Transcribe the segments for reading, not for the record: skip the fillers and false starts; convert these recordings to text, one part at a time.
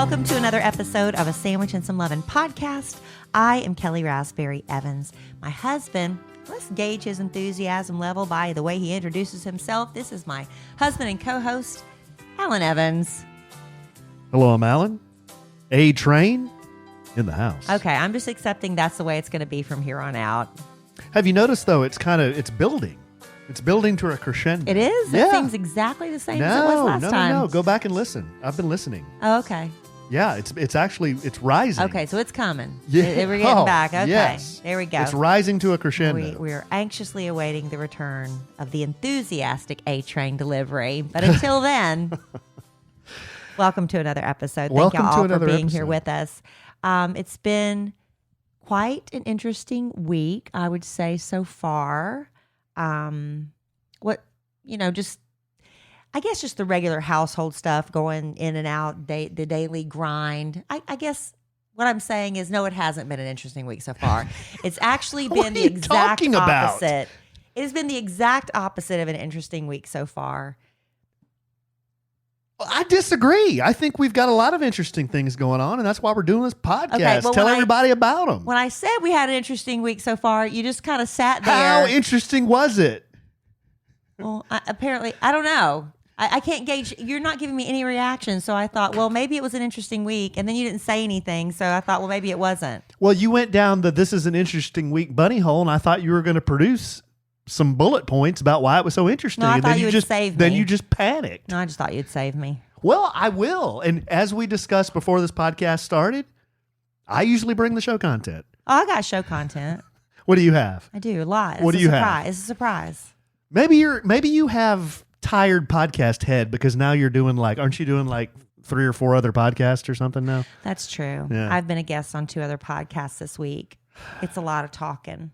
Welcome to another episode of A Sandwich and Some Lovin' podcast. I am Kellie Raspberry Evans. My husband, let's gauge his enthusiasm level by the way he introduces himself. This is my husband and co-host, Alan Evans. Hello, I'm Alan. A train in the house. Okay, I'm just accepting that's the way it's going to be from here on out. Have you noticed, though, it's building. It's building to a crescendo. It is? Yeah. It seems exactly the same as it was last time. No. Go back and listen. I've been listening. Oh, okay. Yeah, it's rising. Okay, so it's coming. Yeah. We're getting back. Okay, yes. There we go. It's rising to a crescendo. We are anxiously awaiting the return of the enthusiastic A-Train delivery. But until then, welcome to another episode. Thank you all for being here with us. It's been quite an interesting week, I would say, so far. Just the regular household stuff going in and out, the daily grind. I guess what I'm saying is, no, it hasn't been an interesting week so far. It's actually been the exact opposite. It has been the exact opposite of an interesting week so far. I disagree. I think we've got a lot of interesting things going on, and that's why we're doing this podcast. Okay, tell everybody about them. When I said we had an interesting week so far, you just kind of sat there. How interesting was it? Well, apparently, I don't know. I can't gauge. You're not giving me any reaction, so I thought, well, maybe it was an interesting week, and then you didn't say anything, so I thought, well, maybe it wasn't. Well, you went down the "this is an interesting week" bunny hole, and I thought you were going to produce some bullet points about why it was so interesting. No, I thought you would save me. Then you just panicked. No, I just thought you'd save me. Well, I will. And as we discussed before this podcast started, I usually bring the show content. Oh, I got show content. What do you have? I do a lot. What do you have? It's a surprise. Maybe you have tired podcast head because now you're doing aren't you doing 3 or 4 other podcasts or something now? That's true. Yeah. I've been a guest on 2 other podcasts this week. It's a lot of talking.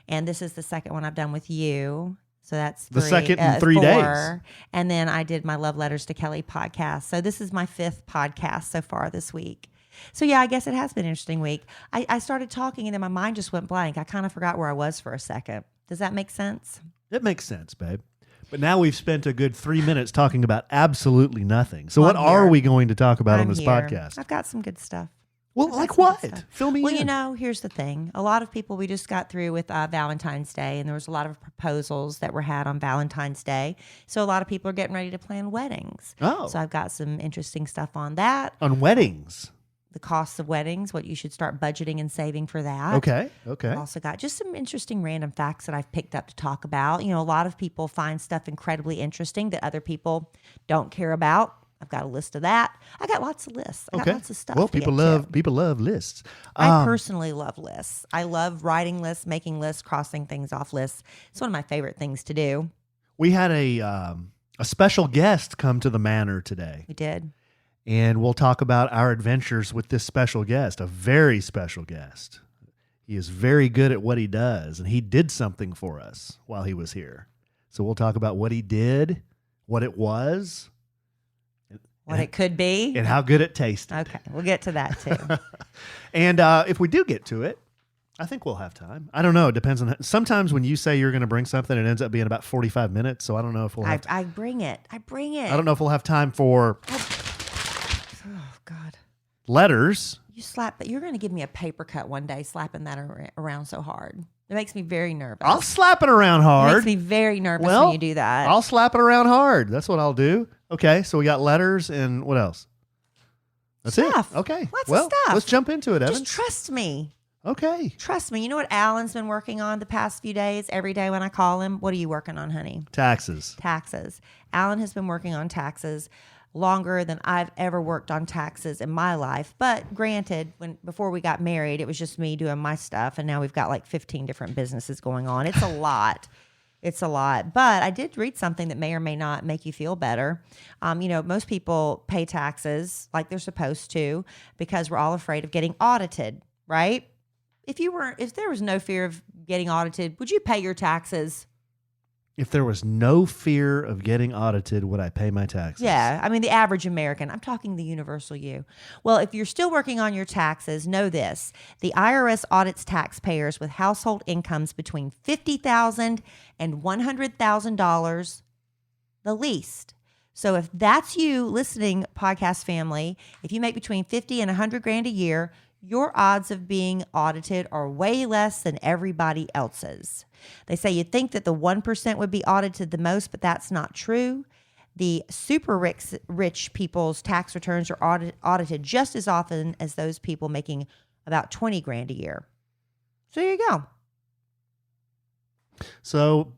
And this is the second one I've done with you. So that's the second in 3 days. And then I did my Love Letters to Kellie podcast. So this is my 5th podcast so far this week. So yeah, I guess it has been an interesting week. I started talking and then my mind just went blank. I kind of forgot where I was for a second. Does that make sense? It makes sense, babe. But now we've spent a good 3 minutes talking about absolutely nothing. So what are we going to talk about on this podcast? I've got some good stuff. Well, like what? Fill me in. Well, here's the thing. A lot of people, we just got through with Valentine's Day, and there was a lot of proposals that were had on Valentine's Day. So a lot of people are getting ready to plan weddings. Oh. So I've got some interesting stuff on that. On weddings? The costs of weddings, what you should start budgeting and saving for that. Okay. I've also got just some interesting random facts that I've picked up to talk about. A lot of people find stuff incredibly interesting that other people don't care about. I've got a list of that. I got lots of lists. I got lots of stuff. Well, people love lists. I personally love lists. I love writing lists, making lists, crossing things off lists. It's one of my favorite things to do. We had a special guest come to the manor today. We did. And we'll talk about our adventures with this special guest, a very special guest. He is very good at what he does, and he did something for us while he was here. So we'll talk about what he did, what it was, what it could be, and how good it tasted. Okay, we'll get to that too. And if we do get to it, I think we'll have time. I don't know. It depends on. Sometimes when you say you're going to bring something, it ends up being about 45 minutes. So I don't know if we'll have. I bring it. I don't know if we'll have time for. Oh God. Letters. You're going to give me a paper cut one day, slapping that around so hard. It makes me very nervous. I'll slap it around hard. It makes me very nervous when you do that. I'll slap it around hard. That's what I'll do. Okay, so we got letters and what else? That's stuff. It. Okay. Lots of stuff. Let's jump into it, Evan. Just trust me. Okay. Trust me. You know what Alan's been working on the past few days? Every day when I call him, what are you working on, honey? Taxes. Alan has been working on taxes longer than I've ever worked on taxes in my life. But granted, before we got married, it was just me doing my stuff. And now we've got 15 different businesses going on. It's a lot. It's a lot. But I did read something that may or may not make you feel better. Most people pay taxes like they're supposed to because we're all afraid of getting audited, right? If there was no fear of getting audited, would you pay your taxes? If there was no fear of getting audited, would I pay my taxes? Yeah. I mean, the average American. I'm talking the universal you. Well, if you're still working on your taxes, know this. The IRS audits taxpayers with household incomes between $50,000 and $100,000 the least. So if that's you listening, podcast family, if you make between 50 and 100 grand a year, your odds of being audited are way less than everybody else's. They say you'd think that the 1% would be audited the most, but that's not true. The super rich people's tax returns are audited just as often as those people making about 20 grand a year. So there you go. So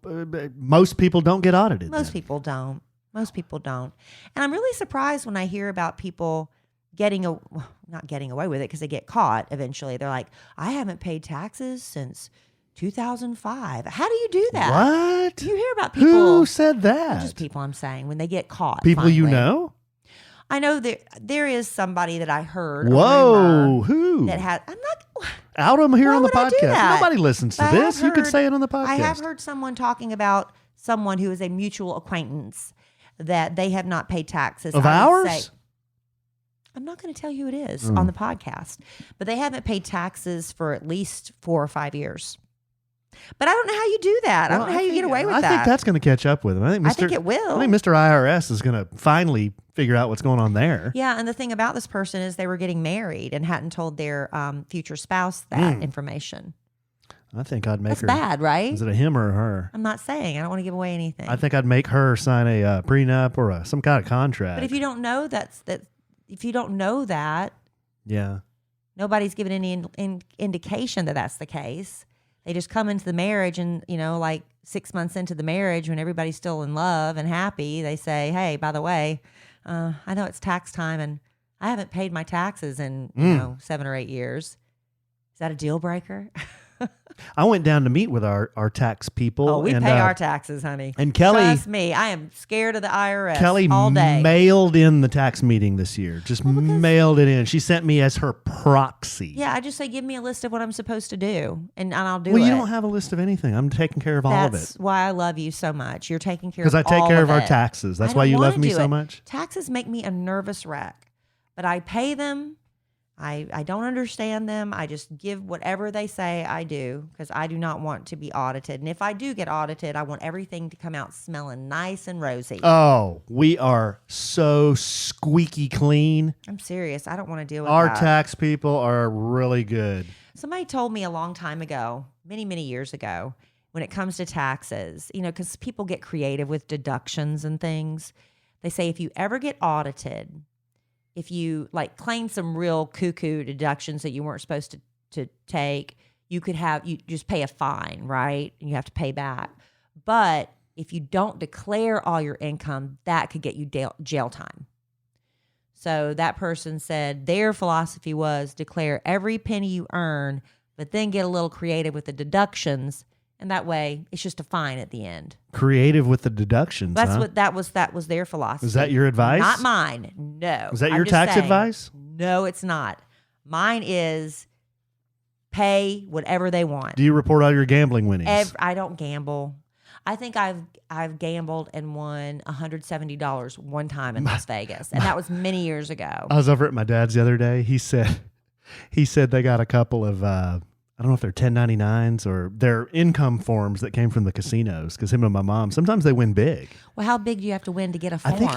most people don't get audited. Most people don't. Most people don't. And I'm really surprised when I hear about people not getting away with it because they get caught eventually. They're like, I haven't paid taxes since 2005. How do you do that? What? You hear about people. Who said that? Just people, I'm saying, when they get caught. People finally. you know? I know there is somebody that I heard. Whoa, who? That had, I'm not. Out them here Why on the would I do podcast. that? Nobody listens to But this. You could say it on the podcast. I have heard someone talking about someone who is a mutual acquaintance that they have not paid taxes. Of I would ours? say- I'm not going to tell you who it is on the podcast, but they haven't paid taxes for at least 4 or 5 years. But I don't know how you do that. I don't know how you get away with that. I think that's going to catch up with them. I think it will. I think Mr. IRS is going to finally figure out what's going on there. Yeah, and the thing about this person is they were getting married and hadn't told their future spouse that information. I think I'd make That's her. bad, right? Is it a him or a her? I'm not saying. I don't want to give away anything. I think I'd make her sign a prenup or some kind of contract. But if you don't know if you don't know that, yeah, nobody's given any indication that that's the case. They just come into the marriage and, like 6 months into the marriage when everybody's still in love and happy, they say, hey, by the way, I know it's tax time and I haven't paid my taxes in, 7 or 8 years. Is that a deal breaker? I went down to meet with our tax people. Oh, we and, pay our taxes, honey. And Kellie, trust me, I am scared of the IRS Kellie all day. mailed in the tax meeting this year. Just mailed it in. She sent me as her proxy. Yeah, I just say, give me a list of what I'm supposed to do, and I'll do it. Well, you don't have a list of anything. I'm taking care of all of it. That's why I love you so much. You're taking care of Because I take all care of our it. taxes. That's I why don't you love wanna me do so it. much. Taxes make me a nervous wreck, but I pay them. I don't understand them. I just give whatever they say I do because I do not want to be audited. And if I do get audited, I want everything to come out smelling nice and rosy. Oh, we are so squeaky clean. I'm serious. I don't want to deal with Our that. tax people are really good. Somebody told me a long time ago, many, many years ago, when it comes to taxes, because people get creative with deductions and things. They say if you ever get audited, if you claim some real cuckoo deductions that you weren't supposed to take, you just pay a fine, right? And you have to pay back. But if you don't declare all your income, that could get you jail time. So that person said their philosophy was declare every penny you earn, but then get a little creative with the deductions. And that way, it's just a fine at the end. Creative with the deductions. That's huh? what that was their philosophy. Is that your advice? Not mine. No. Is that I'm your just tax saying, advice? No, it's not. Mine is pay whatever they want. Do you report all your gambling winnings? I don't gamble. I think I've gambled and won $170 one time in Las Vegas, and that was many years ago. I was over at my dad's the other day. He said they got a couple of I don't know if they're 1099s or they're income forms that came from the casinos because him and my mom, sometimes they win big. Well, how big do you have to win to get a form? I think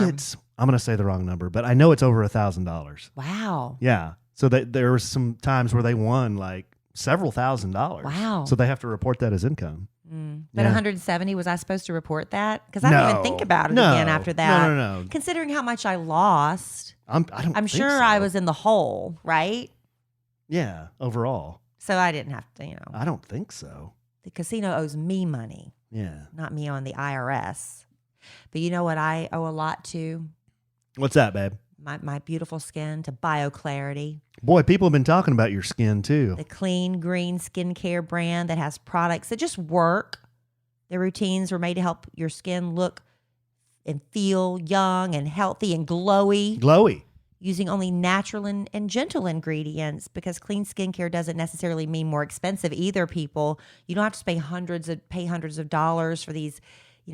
I'm going to say the wrong number, but I know it's over $1,000. Wow. Yeah. So there were some times where they won like several $1,000s. Wow. So they have to report that as income. But 170, was I supposed to report that? Because I didn't even think about it again after that. No. Considering how much I lost, I'm sure so. I was in the hole, right? Yeah, overall. So I didn't have to, I don't think so. The casino owes me money, Yeah. not me on the IRS. But you know what I owe a lot to? What's that, babe? My beautiful skin, to BioClarity, Boy, people have been talking about your skin too. the clean green skincare brand that has products that just work. Their routines were made to help your skin look and feel young and healthy and glowy, Glowy. using only natural and gentle ingredients, because clean skincare doesn't necessarily mean more expensive either, people. You don't have to pay hundreds of dollars for these,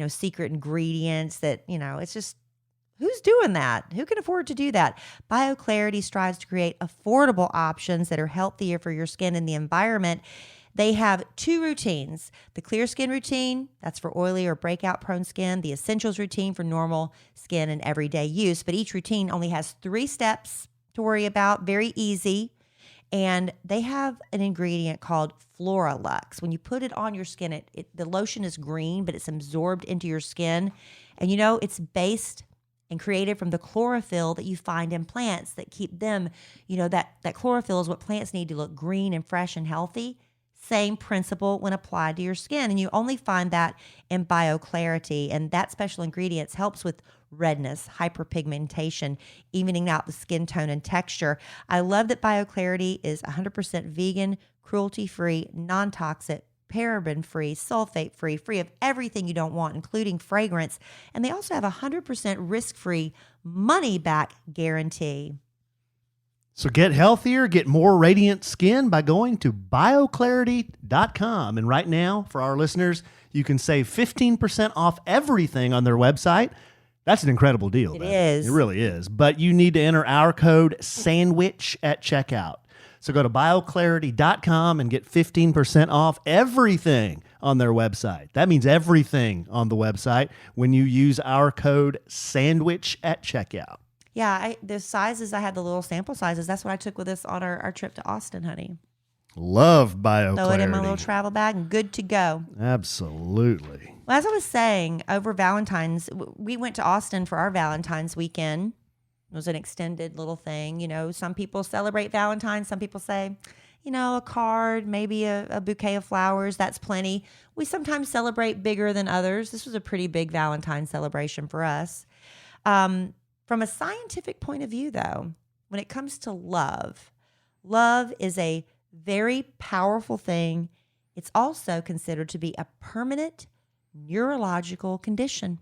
secret ingredients that, it's just, who's doing that? Who can afford to do that? BioClarity strives to create affordable options that are healthier for your skin and the environment. They have 2 routines. The clear skin routine, that's for oily or breakout prone skin. The essentials routine for normal skin and everyday use. But each routine only has 3 steps to worry about. Very easy. And they have an ingredient called Floralux. When you put it on your skin, the lotion is green, but it's absorbed into your skin. And it's based and created from the chlorophyll that you find in plants that keep them, that chlorophyll is what plants need to look green and fresh and healthy. Same principle when applied to your skin. And you only find that in BioClarity. And that special ingredient helps with redness, hyperpigmentation, evening out the skin tone and texture. I love that BioClarity is 100% vegan, cruelty-free, non-toxic, paraben-free, sulfate-free, free of everything you don't want, including fragrance. And they also have a 100% risk-free money-back guarantee. So get healthier, get more radiant skin by going to bioclarity.com. And right now, for our listeners, you can save 15% off everything on their website. That's an incredible deal. It is. It really is. But you need to enter our code SANDWICH at checkout. So go to bioclarity.com and get 15% off everything on their website. That means everything on the website when you use our code SANDWICH at checkout. Yeah, the sizes, I had the little sample sizes. That's what I took with us on our trip to Austin, honey. Love BioClarity. Throw it in my little travel bag and good to go. Absolutely. Well, as I was saying, over Valentine's, we went to Austin for our Valentine's weekend. It was an extended little thing. Some people celebrate Valentine's. Some people say, a card, maybe a bouquet of flowers. That's plenty. We sometimes celebrate bigger than others. This was a pretty big Valentine's celebration for us. From a scientific point of view, though, when it comes to love is a very powerful thing. It's also considered to be a permanent neurological condition.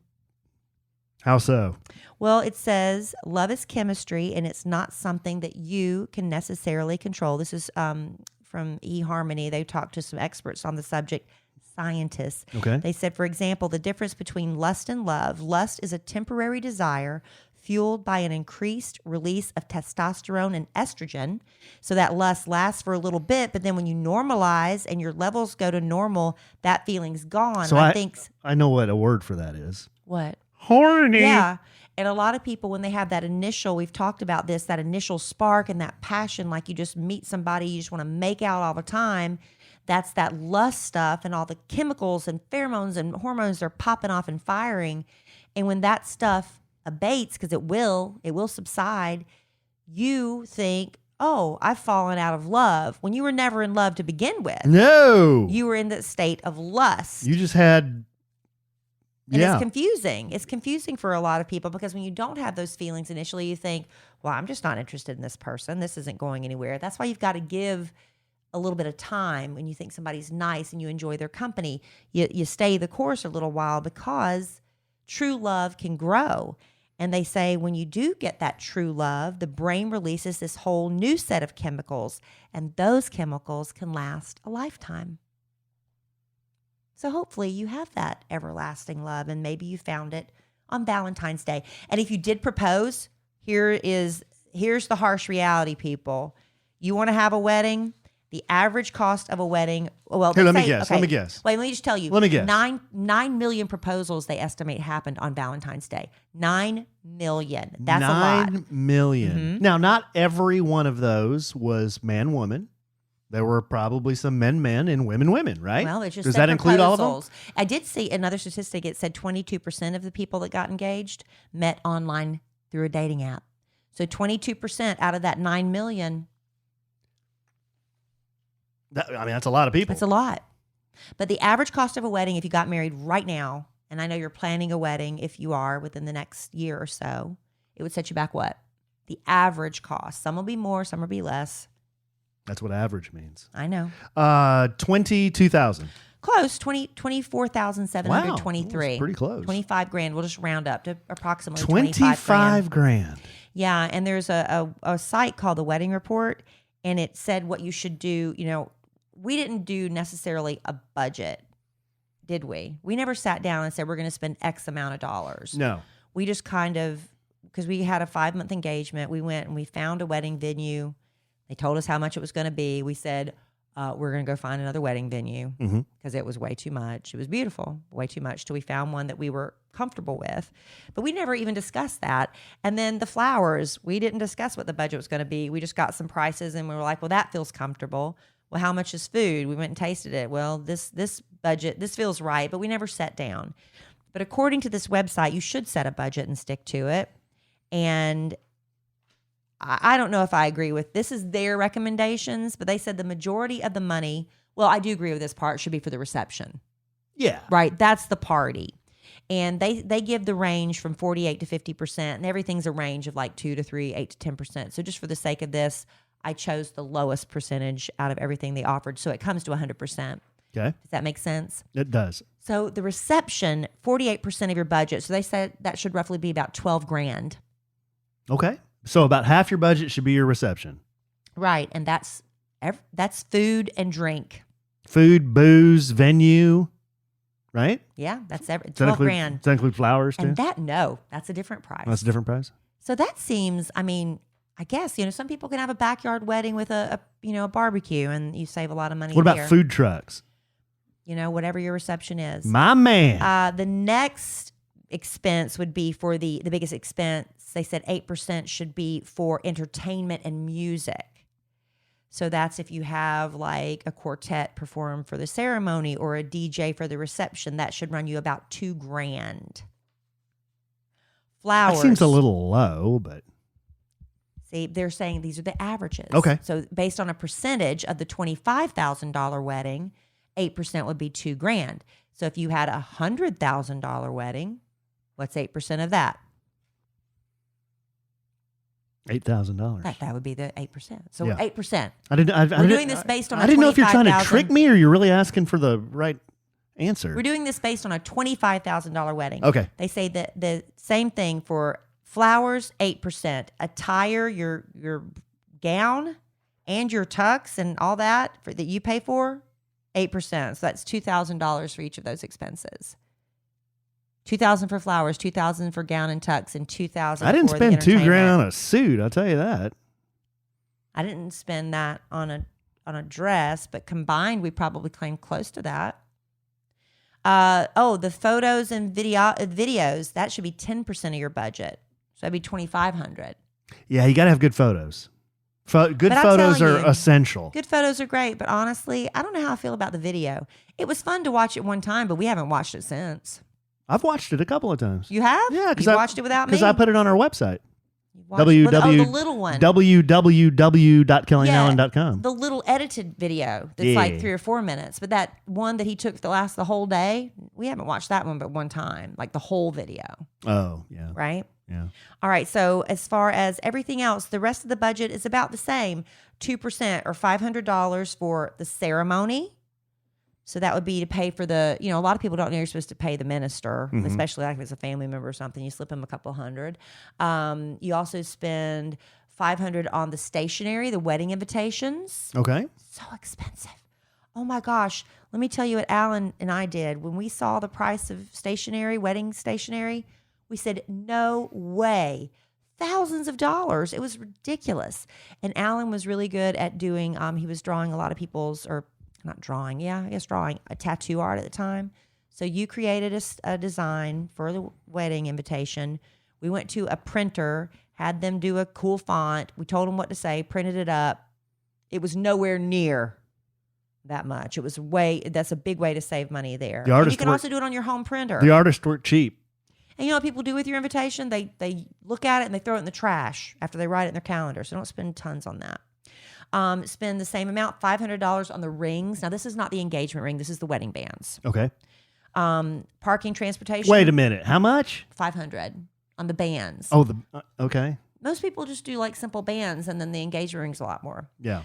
How so? Well, it says love is chemistry, and it's not something that you can necessarily control. This is from eHarmony. They talked to some experts on the subject, scientists. Okay. They said, for example, the difference between lust and love. Lust is a temporary desire fueled by an increased release of testosterone and estrogen. So that lust lasts for a little bit, but then when you normalize and your levels go to normal, that feeling's gone. So I know what a word for that is. What? Horny. Yeah. And a lot of people, when they have that initial, we've talked about this, that initial spark and that passion, like you just meet somebody, you just want to make out all the time. That's that lust stuff, and all the chemicals and pheromones and hormones are popping off and firing. And when that stuff abates, because it will subside, you think, oh, I've fallen out of love, when you were never in love to begin with. No. You were in the state of lust. You just had... And it's confusing. It's confusing for a lot of people, because when you don't have those feelings initially, you think, well, I'm just not interested in this person. This isn't going anywhere. That's why you've got to give a little bit of time. When you think somebody's nice and you enjoy their company, you stay the course a little while, because true love can grow. And they say when you do get that true love, the brain releases this whole new set of chemicals, and those chemicals can last a lifetime. So hopefully you have that everlasting love, and maybe you found it on Valentine's Day. And if you did propose, here's the harsh reality, people. You want to have a wedding? The average cost of a wedding, well, let me guess. Wait, let me just tell you. Let me guess. 9 million proposals they estimate happened on Valentine's Day. 9 million. That's a lot. 9 million. Mm-hmm. Now, not every one of those was man-woman. There were probably some men and women, right? Well, it just does that include all of them? I did see another statistic. It said 22% of the people that got engaged met online through a dating app. So 22% out of that 9 million. That's a lot of people. It's a lot. But the average cost of a wedding, if you got married right now, and I know you're planning a wedding if you are within the next year or so, it would set you back what? The average cost. Some will be more, some will be less. That's what average means. I know. 22,000. Close. 24,723. Wow, pretty close. 25 grand. We'll just round up to approximately 25 grand. Yeah, and there's a site called the Wedding Report, and it said what you should do. We didn't do necessarily a budget, did we? We never sat down and said we're going to spend X amount of dollars. No. We just kind of, because we had a 5-month engagement, we went and we found a wedding venue. They told us how much it was going to be. We said, we're going to go find another wedding venue Mm-hmm. because it was way too much. It was beautiful, way too much till we found one that we were comfortable with. But we never even discussed that. And then the flowers, we didn't discuss what the budget was going to be. We just got some prices and we were like, well, that feels comfortable. Well, how much is food? We went and tasted it. Well, this budget, this feels right, but we never sat down. But according to this website, you should set a budget and stick to it. And I don't know if I agree with this is their recommendations, but they said the majority of the money, well, I do agree with this part, should be for the reception. Yeah. Right? That's the party. And they give the range from 48 to 50%, and everything's a range of like 2 to 3, 8 to 10%. So just for the sake of this, I chose the lowest percentage out of everything they offered. So it comes to 100%. Okay. Does that make sense? It does. So the reception, 48% of your budget. So they said that should roughly be about 12 grand. Okay. So about half your budget should be your reception. Right. And that's food and drink. Food, booze, venue, right? Yeah, that's 12 Does that include, grand. Does that include flowers too? And that's a different price. That's a different price? So that seems, I mean, I guess, some people can have a backyard wedding with a barbecue and you save a lot of money. What about there. food trucks? Whatever your reception is. My man. The next expense would be for the biggest expense. They said 8% should be for entertainment and music. So that's if you have like a quartet perform for the ceremony or a DJ for the reception, that should run you about 2 grand. Flowers. That seems a little low, but. See, they're saying these are the averages. Okay. So based on a percentage of the $25,000 wedding, 8% would be 2 grand. So if you had a $100,000 wedding, what's 8% of that? $8,000. That would be the 8%. So Yeah. 8%. We're doing this based on I didn't know if you're trying to $25,000. trick me or you're really asking for the right answer. We're doing this based on a $25,000 wedding. Okay. They say that the same thing for flowers, 8%. Attire, your gown and your tux and all that that you pay for, 8%. So that's $2,000 for each of those expenses. $2,000 for flowers, $2,000 for gown and tux, and $2,000. I didn't for spend the $2 grand entertainment. on a suit. I'll tell you that. I didn't spend that on a dress, but combined, we probably claimed close to that. The photos and videos, that should be 10% of your budget. So that'd be $2,500. Yeah, you got to have good photos. Good But I'm photos telling are you, essential. Good photos are great, but honestly, I don't know how I feel about the video. It was fun to watch it one time, but we haven't watched it since. I've watched it a couple of times. You have? Yeah, you watched it without me? Because I put it on our website. You watched- the little one. www.kellyanallen.com. The little edited video that's like 3 or 4 minutes. But that one that he took the whole day, we haven't watched that one but one time, like the whole video. Oh, yeah. Right? Yeah. All right. So as far as everything else, the rest of the budget is about the same. 2% or $500 for the ceremony. So that would be to pay for a lot of people don't know you're supposed to pay the minister, especially like if it's a family member or something. You slip them a couple hundred. You also spend $500 on the stationery, the wedding invitations. Okay. So expensive. Oh my gosh. Let me tell you what Alan and I did. When we saw the price of stationery, wedding stationery, we said, no way. Thousands of dollars. It was ridiculous. And Alan was really good at doing, he was drawing a lot of people's, or not drawing, drawing a tattoo art at the time. So you created a design for the wedding invitation. We went to a printer, had them do a cool font. We told them what to say, printed it up. It was nowhere near that much. It was that's a big way to save money there. And you can also do it on your home printer. The artists work cheap. And you know what people do with your invitation? They look at it and they throw it in the trash after they write it in their calendar. So don't spend tons on that. Spend the same amount, $500 on the rings. Now, this is not the engagement ring. This is the wedding bands. Okay. Parking, transportation. Wait a minute. How much? $500 on the bands. Oh, okay. Most people just do like simple bands, and then the engagement ring's a lot more. Yeah.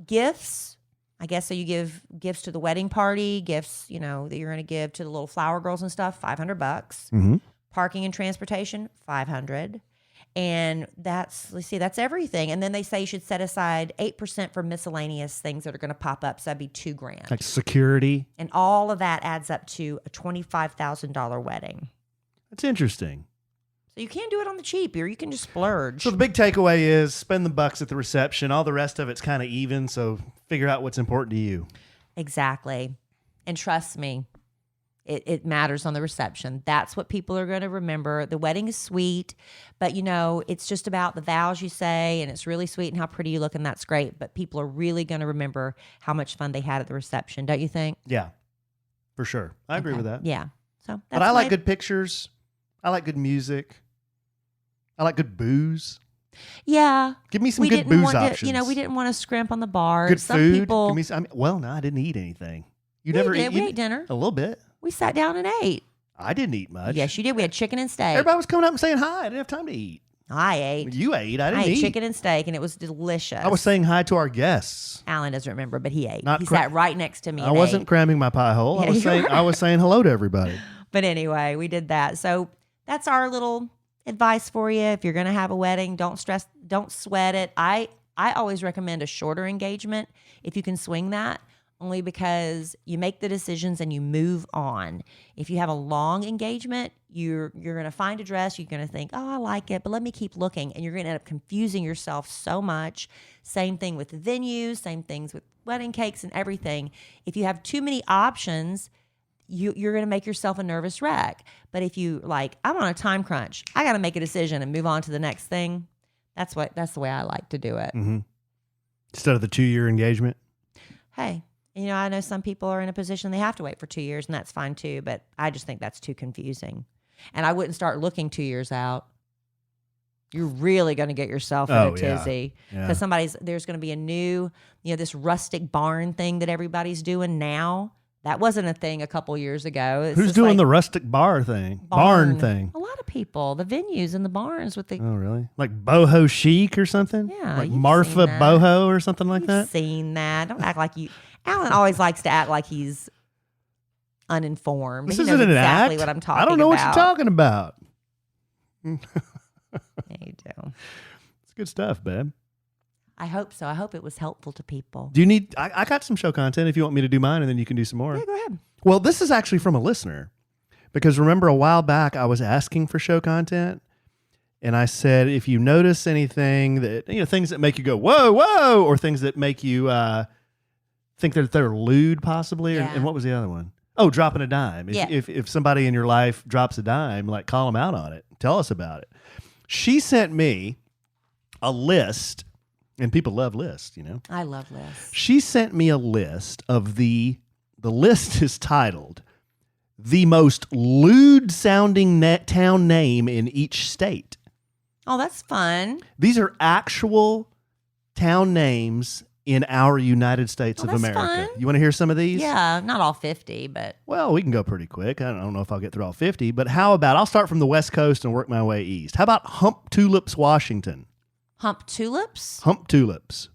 Gifts. I guess so. You give gifts to the wedding party, gifts, that you're going to give to the little flower girls and stuff, $500. Mm-hmm. Parking and transportation, $500. And that's everything. And then they say you should set aside 8% for miscellaneous things that are going to pop up. So that'd be $2 grand. Like security. And all of that adds up to a $25,000 wedding. That's interesting. So you can do it on the cheap, or you can just splurge. So the big takeaway is spend the bucks at the reception. All the rest of it's kind of even, so figure out what's important to you. Exactly. And trust me, it matters on the reception. That's what people are going to remember. The wedding is sweet, but it's just about the vows you say, and it's really sweet and how pretty you look, and that's great. But people are really going to remember how much fun they had at the reception, don't you think? Yeah, for sure. I agree with that. Yeah. So, but I like good pictures. I like good music. I like good booze. Yeah. Give me some good booze options. We didn't want to scrimp on the bars. Good Some food. people. Give me no, I didn't eat anything. You we never did. eat? We ate dinner. A little bit. We sat down and ate. I didn't eat much. Yes, you did. We had chicken and steak. Everybody was coming up and saying hi. I didn't have time to eat. I ate. You ate. I didn't I ate eat. chicken and steak, and it was delicious. I was saying hi to our guests. Alan doesn't remember, but he ate. He Not sat right next to me. I wasn't cramming my pie hole. Yeah, I was saying hello to everybody. But anyway, we did that. So that's our little advice for you. If you're going to have a wedding, don't stress, don't sweat it. I always recommend a shorter engagement if you can swing that, only because you make the decisions and you move on. If you have a long engagement, you're going to find a dress, you're going to think, oh, I like it, but let me keep looking. And you're going to end up confusing yourself so much. Same thing with venues, same things with wedding cakes and everything. If you have too many options, you're going to make yourself a nervous wreck. But if you I'm on a time crunch, I got to make a decision and move on to the next thing. That's the way I like to do it. Mm-hmm. Instead of the 2-year engagement. Hey, I know some people are in a position they have to wait for 2 years, and that's fine too. But I just think that's too confusing, and I wouldn't start looking 2 years out. You're really going to get yourself in a tizzy because there's going to be a new, this rustic barn thing that everybody's doing now. That wasn't a thing a couple years ago. Who's doing the rustic barn thing? Barn thing. A lot of people. The venues and the barns with the. Oh, really? Like boho chic or something? Yeah. Like Marfa boho or something like that? You've seen that. Don't act like you. Alan always likes to act like he's uninformed. This he isn't knows an exactly act. what I'm talking about. I don't know what you're talking about. Yeah, you do. It's good stuff, babe. I hope so. I hope it was helpful to people. Do you need... I got some show content if you want me to do mine, and then you can do some more. Yeah, go ahead. Well, this is actually from a listener. Because remember a while back, I was asking for show content, and I said, if you notice anything that... things that make you go, whoa, whoa, or things that make you think that they're lewd, possibly. Yeah. And what was the other one? Oh, dropping a dime. If somebody in your life drops a dime, call them out on it. Tell us about it. She sent me a list... And people love lists, I love lists. She sent me a list of the list is titled, The Most Lewd-Sounding Town Name in Each State. Oh, that's fun. These are actual town names in our United States of America. Fun. You want to hear some of these? Yeah, not all 50, but... Well, we can go pretty quick. I don't know if I'll get through all 50, but how about, I'll start from the West Coast and work my way east. How about Hump Tulips, Washington? Hump tulips? Hump tulips.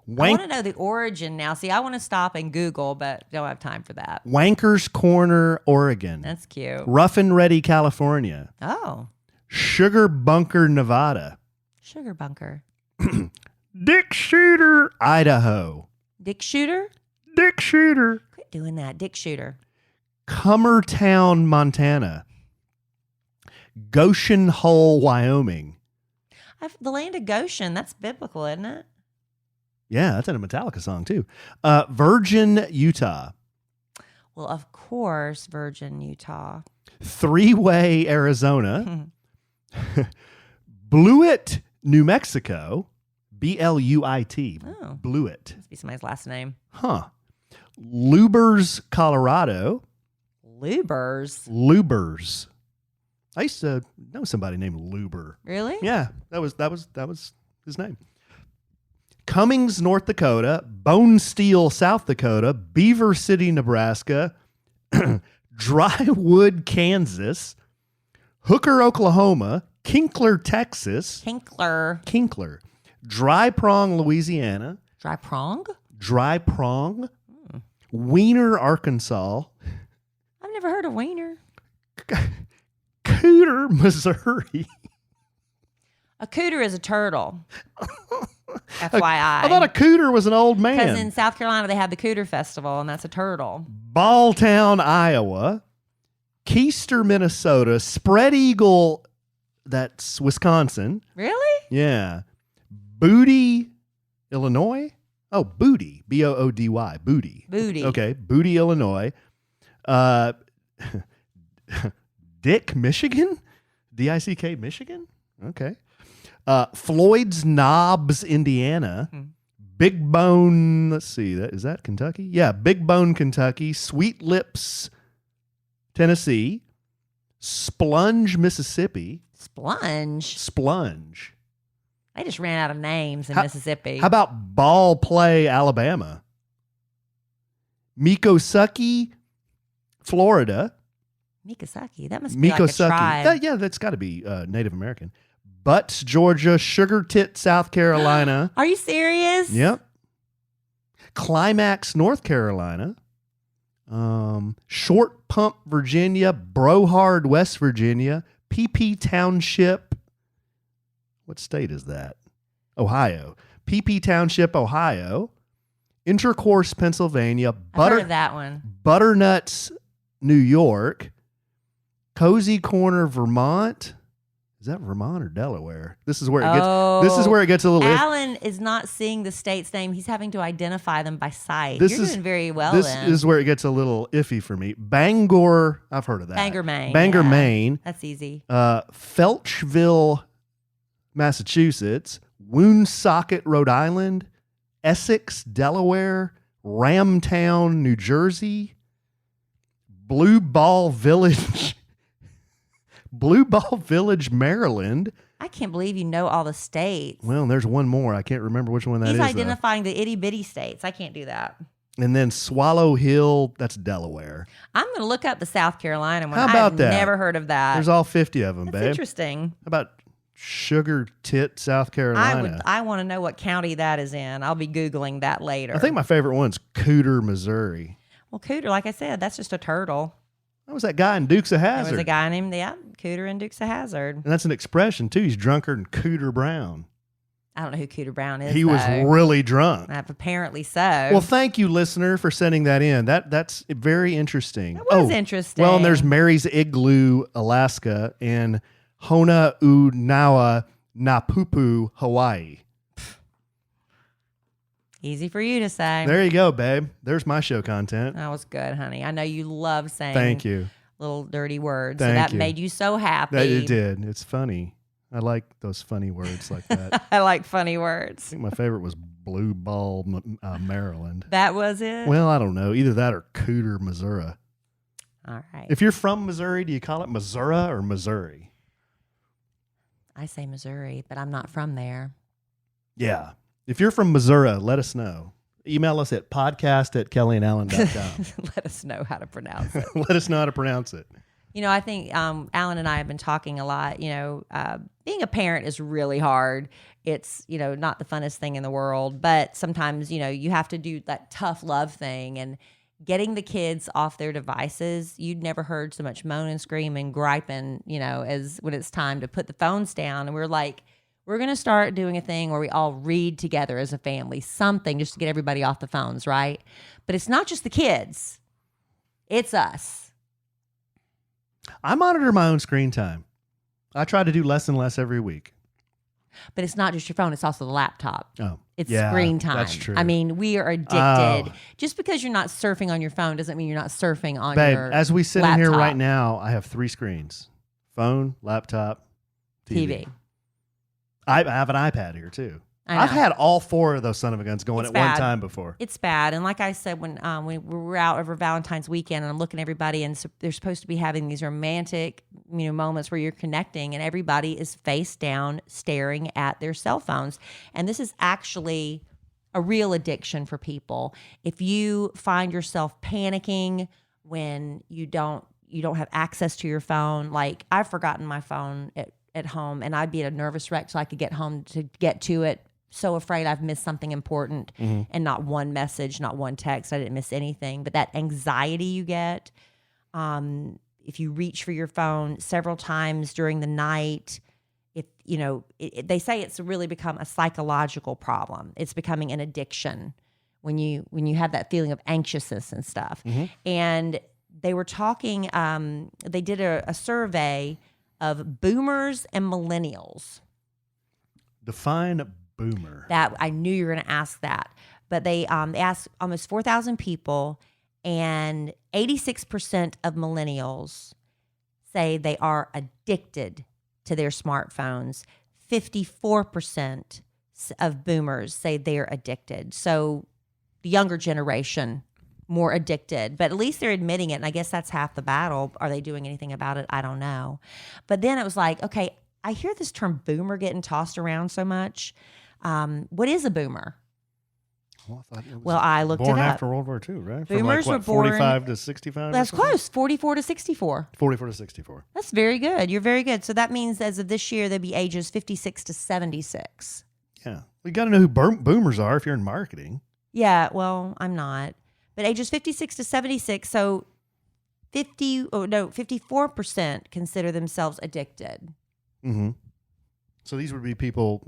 I want to know the origin now. See, I want to stop and Google, but don't have time for that. Wanker's Corner, Oregon. That's cute. Rough and Ready, California. Oh. Sugar Bunker, Nevada. Sugar Bunker. Dick Shooter, Idaho. Dick Shooter? Dick Shooter. Quit doing that. Dick Shooter. Cummertown, Montana. Goshen Hole, Wyoming. The land of Goshen, that's biblical, isn't it? Yeah, that's in a Metallica song, too. Virgin, Utah. Well, of course, Virgin, Utah. Three-Way, Arizona. Blewett, New Mexico. Bluit. Oh. Blewett. Must be somebody's last name. Huh. Lubers, Colorado. Lubers? I used to know somebody named Luber. Really? Yeah, that was his name. Cummings, North Dakota, Bone Steel, South Dakota, Beaver City, Nebraska, Drywood, Kansas, Hooker, Oklahoma, Kinkler, Texas. Kinkler. Dry Prong, Louisiana. Dry Prong? Dry Prong. Wiener, Arkansas. I've never heard of Wiener. Cooter, Missouri. A cooter is a turtle. FYI. I thought a cooter was an old man. Because in South Carolina, they have the Cooter Festival, and that's a turtle. Balltown, Iowa. Keister, Minnesota. Spread Eagle, That's Wisconsin. Really? Yeah. Booty, Illinois. Oh, Booty. Boody. Booty. Booty. Okay. Booty, Illinois. Dick, Michigan. D-I-C-K, Michigan. Okay. Floyd's Knobs, Indiana. Big Bone. Let's see. Is that Kentucky? Yeah. Big Bone, Kentucky. Sweet Lips, Tennessee. Splunge, Mississippi. Splunge. I just ran out of names in Mississippi. How about Ball Play, Alabama? Mikosaki, Florida. Mikosaki. That must be like a tribe. Yeah, that's got to be Native American. Butts, Georgia. Sugar Tit, South Carolina. Are you serious? Yep. Climax, North Carolina. Short Pump, Virginia. Brohard, West Virginia. PP Township. What state is that? Ohio. PP Township, Ohio. Intercourse, Pennsylvania. I've heard of that one. Butternuts, New York. Cozy Corner, Vermont. Is that Vermont or Delaware? This is where it gets. This is where it gets a little. Alan is not seeing the state's name. He's having to identify them by sight. You're doing very well. This is where it gets a little iffy for me. Bangor, I've heard of that. Bangor, Maine. Bangor, Maine. That's easy. Felchville, Massachusetts. Woonsocket, Rhode Island. Essex, Delaware. Ramtown, New Jersey. Blue Ball Village. Blue Ball Village, Maryland. I can't believe you know all the states. Well, there's one more. I can't remember which one that is. He's identifying the itty bitty states. I can't do that. And then Swallow Hill, that's Delaware. I'm going to look up the South Carolina one. How about that? I've never heard of that. There's all 50 of them, That's babe. interesting. How about Sugar Tit, South Carolina? I want to know what county that is in. I'll be Googling that later. I think my favorite one's Cooter, Missouri. Well, Cooter, like I said, that's just a turtle. That was that guy in Dukes of Hazzard. There was a guy named Cooter in Dukes of Hazzard. And that's an expression, too. He's drunker than Cooter Brown. I don't know who Cooter Brown is. He was really drunk. Apparently so. Well, thank you, listener, for sending that in. That's very interesting. That was interesting. Well, and there's Mary's Igloo, Alaska, and Hona Unawa Napupu, Hawaii. Easy for you to say. There you go, babe. There's my show content. That was good, honey. I know you love saying Thank you. little dirty words. Thank so that you. made you so happy. It did. It's funny. I like those funny words like that. I like funny words. I think my favorite was Blue Ball, Maryland. That was it? Well, I don't know. Either that or Cooter, Missouri. All right. If you're from Missouri, do you call it Missouri or Missouri? I say Missouri, but I'm not from there. Yeah. If you're from Missouri, let us know. Email us at podcast@kellyandalan.com. Let us know how to pronounce it. Let us know how to pronounce it. You know, I think Alan and I have been talking a lot. You know, being a parent is really hard. It's, you know, not the funnest thing in the world, but sometimes, you know, you have to do that tough love thing and getting the kids off their devices. You'd never heard so much moan and scream and griping, you know, as when it's time to put the phones down. And we're like, we're going to start doing a thing where we all read together as a family, something just to get everybody off the phones, right? But it's not just the kids. It's us. I monitor my own screen time. I try to do less and less every week. But it's not just your phone. It's also the laptop. Oh, it's yeah, screen time. That's true. I mean, we are addicted. Oh. Just because you're not surfing on your phone doesn't mean you're not surfing on Babe, your as we sit laptop. in here right now, I have 3 screens. Phone, laptop, TV. I have an iPad here, too. I've had all 4 of those son of a guns going at one time before. It's bad. And like I said, when we were out over Valentine's weekend and I'm looking at everybody and so they're supposed to be having these romantic, you know, moments where you're connecting and everybody is face down staring at their cell phones. And this is actually a real addiction for people. If you find yourself panicking when you don't have access to your phone, like I've forgotten my phone at home and I'd be at a nervous wreck so I could get home to get to it. So afraid I've missed something important and not one message, not one text. I didn't miss anything. But that anxiety you get, if you reach for your phone several times during the night, if you know, they say it's really become a psychological problem. It's becoming an addiction when you have that feeling of anxiousness and stuff. And they were talking. They did a survey of boomers and millennials. Define boomer. That I knew you were going to ask that. But they asked almost 4,000 people, and 86% of millennials say they are addicted to their smartphones. 54% of boomers say they're addicted. So the younger generation, more addicted. But at least they're admitting it, and I guess that's half the battle. Are they doing anything about it? I don't know. But then it was like, okay, I hear this term boomer getting tossed around so much. What is a boomer? Well, I looked it up. Born after World War II, right? Boomers From were born 45 to 65? That's close, 44 to 64. 44 to 64. That's very good. You're very good. So that means as of this year, they'll be ages 56 to 76. Yeah. We got to know who boomers are if you're in marketing. Yeah, well, I'm not. But ages 56 to 76, so 54% consider themselves addicted. Mm-hmm. So these would be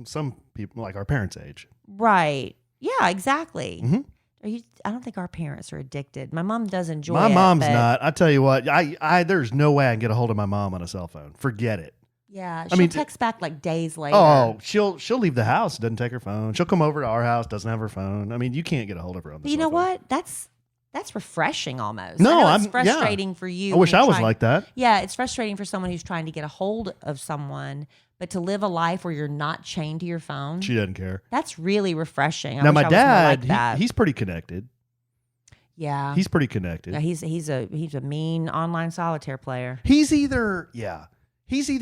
some people like our parents' age. Right. Yeah, exactly. Mm-hmm. I don't think our parents are addicted. My mom does enjoy it. My mom's not. I tell you what, there's no way I can get a hold of my mom on a cell phone. Forget it. Yeah, she'll text back like days later. Oh, she'll leave the house, doesn't take her phone. She'll come over to our house, doesn't have her phone. I mean, you can't get a hold of her on the But you know cell phone. what? That's refreshing almost. No, I know it's frustrating for you. I wish I was like that. Yeah, it's frustrating for someone who's trying to get a hold of someone, but to live a life where you're not chained to your phone. She doesn't care. That's really refreshing. Now, my dad, like that. he's pretty connected. Yeah. He's pretty connected. Yeah, he's a mean online solitaire player. He's either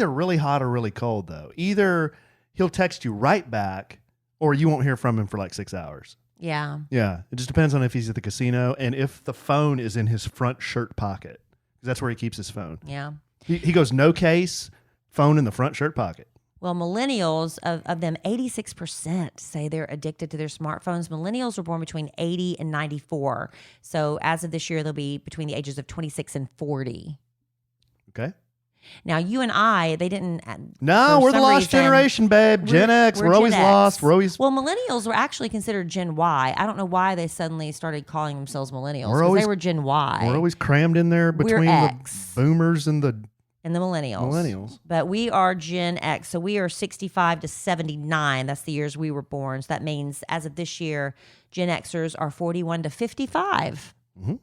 really hot or really cold, though. Either he'll text you right back or you won't hear from him for like 6 hours. Yeah. Yeah. It just depends on if he's at the casino and if the phone is in his front shirt pocket. That's where he keeps his phone. Yeah. He goes, no case, phone in the front shirt pocket. Well, millennials, of them, 86% say they're addicted to their smartphones. Millennials were born between 80 and 94. So as of this year, they'll be between the ages of 26 and 40. Okay. Now, you and I, they didn't. No, we're the lost generation, babe. Gen X. We're always Gen X. lost. We're always. Well, millennials were actually considered Gen Y. I don't know why they suddenly started calling themselves millennials. They were Gen Y. We're always crammed in there between the boomers and the millennials. But we are Gen X. So we are 65 to 79. That's the years we were born. So that means as of this year, Gen Xers are 41 to 55. Mm-hmm.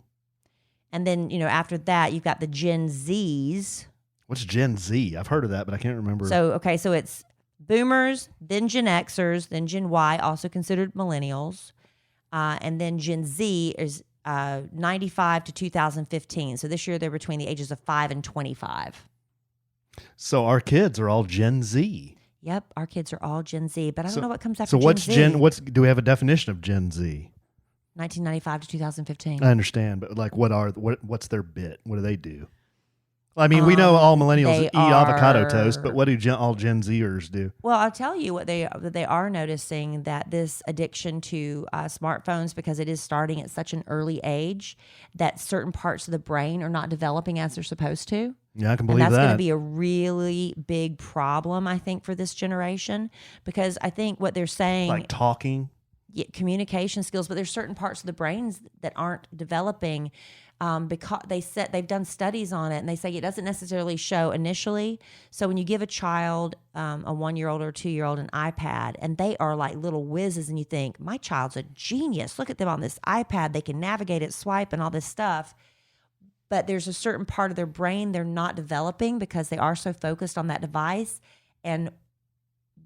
And then, after that, you've got the Gen Zs. What's Gen Z? I've heard of that, but I can't remember. So it's boomers, then Gen Xers, then Gen Y, also considered millennials. And then Gen Z is 95 to 2015. So this year they're between the ages of 5 and 25. So our kids are all Gen Z. Yep, our kids are all Gen Z, but I don't know what comes after Gen Z. So do we have a definition of Gen Z? 1995 to 2015. I understand, but like what's their bit? What do they do? I mean, we know all millennials eat avocado toast, but what do all Gen Zers do? Well, I'll tell you what they are noticing, that this addiction to smartphones, because it is starting at such an early age, that certain parts of the brain are not developing as they're supposed to. Yeah, I can believe that. And that's going to be a really big problem, I think, for this generation, because I think what they're saying, like talking, communication skills, but there's certain parts of the brains that aren't developing. Because they've done studies on it, and they say it doesn't necessarily show initially. So when you give a child, a 1-year-old or 2-year-old, an iPad, and they are like little whizzes, and you think, my child's a genius. Look at them on this iPad. They can navigate it, swipe, and all this stuff. But there's a certain part of their brain they're not developing because they are so focused on that device. And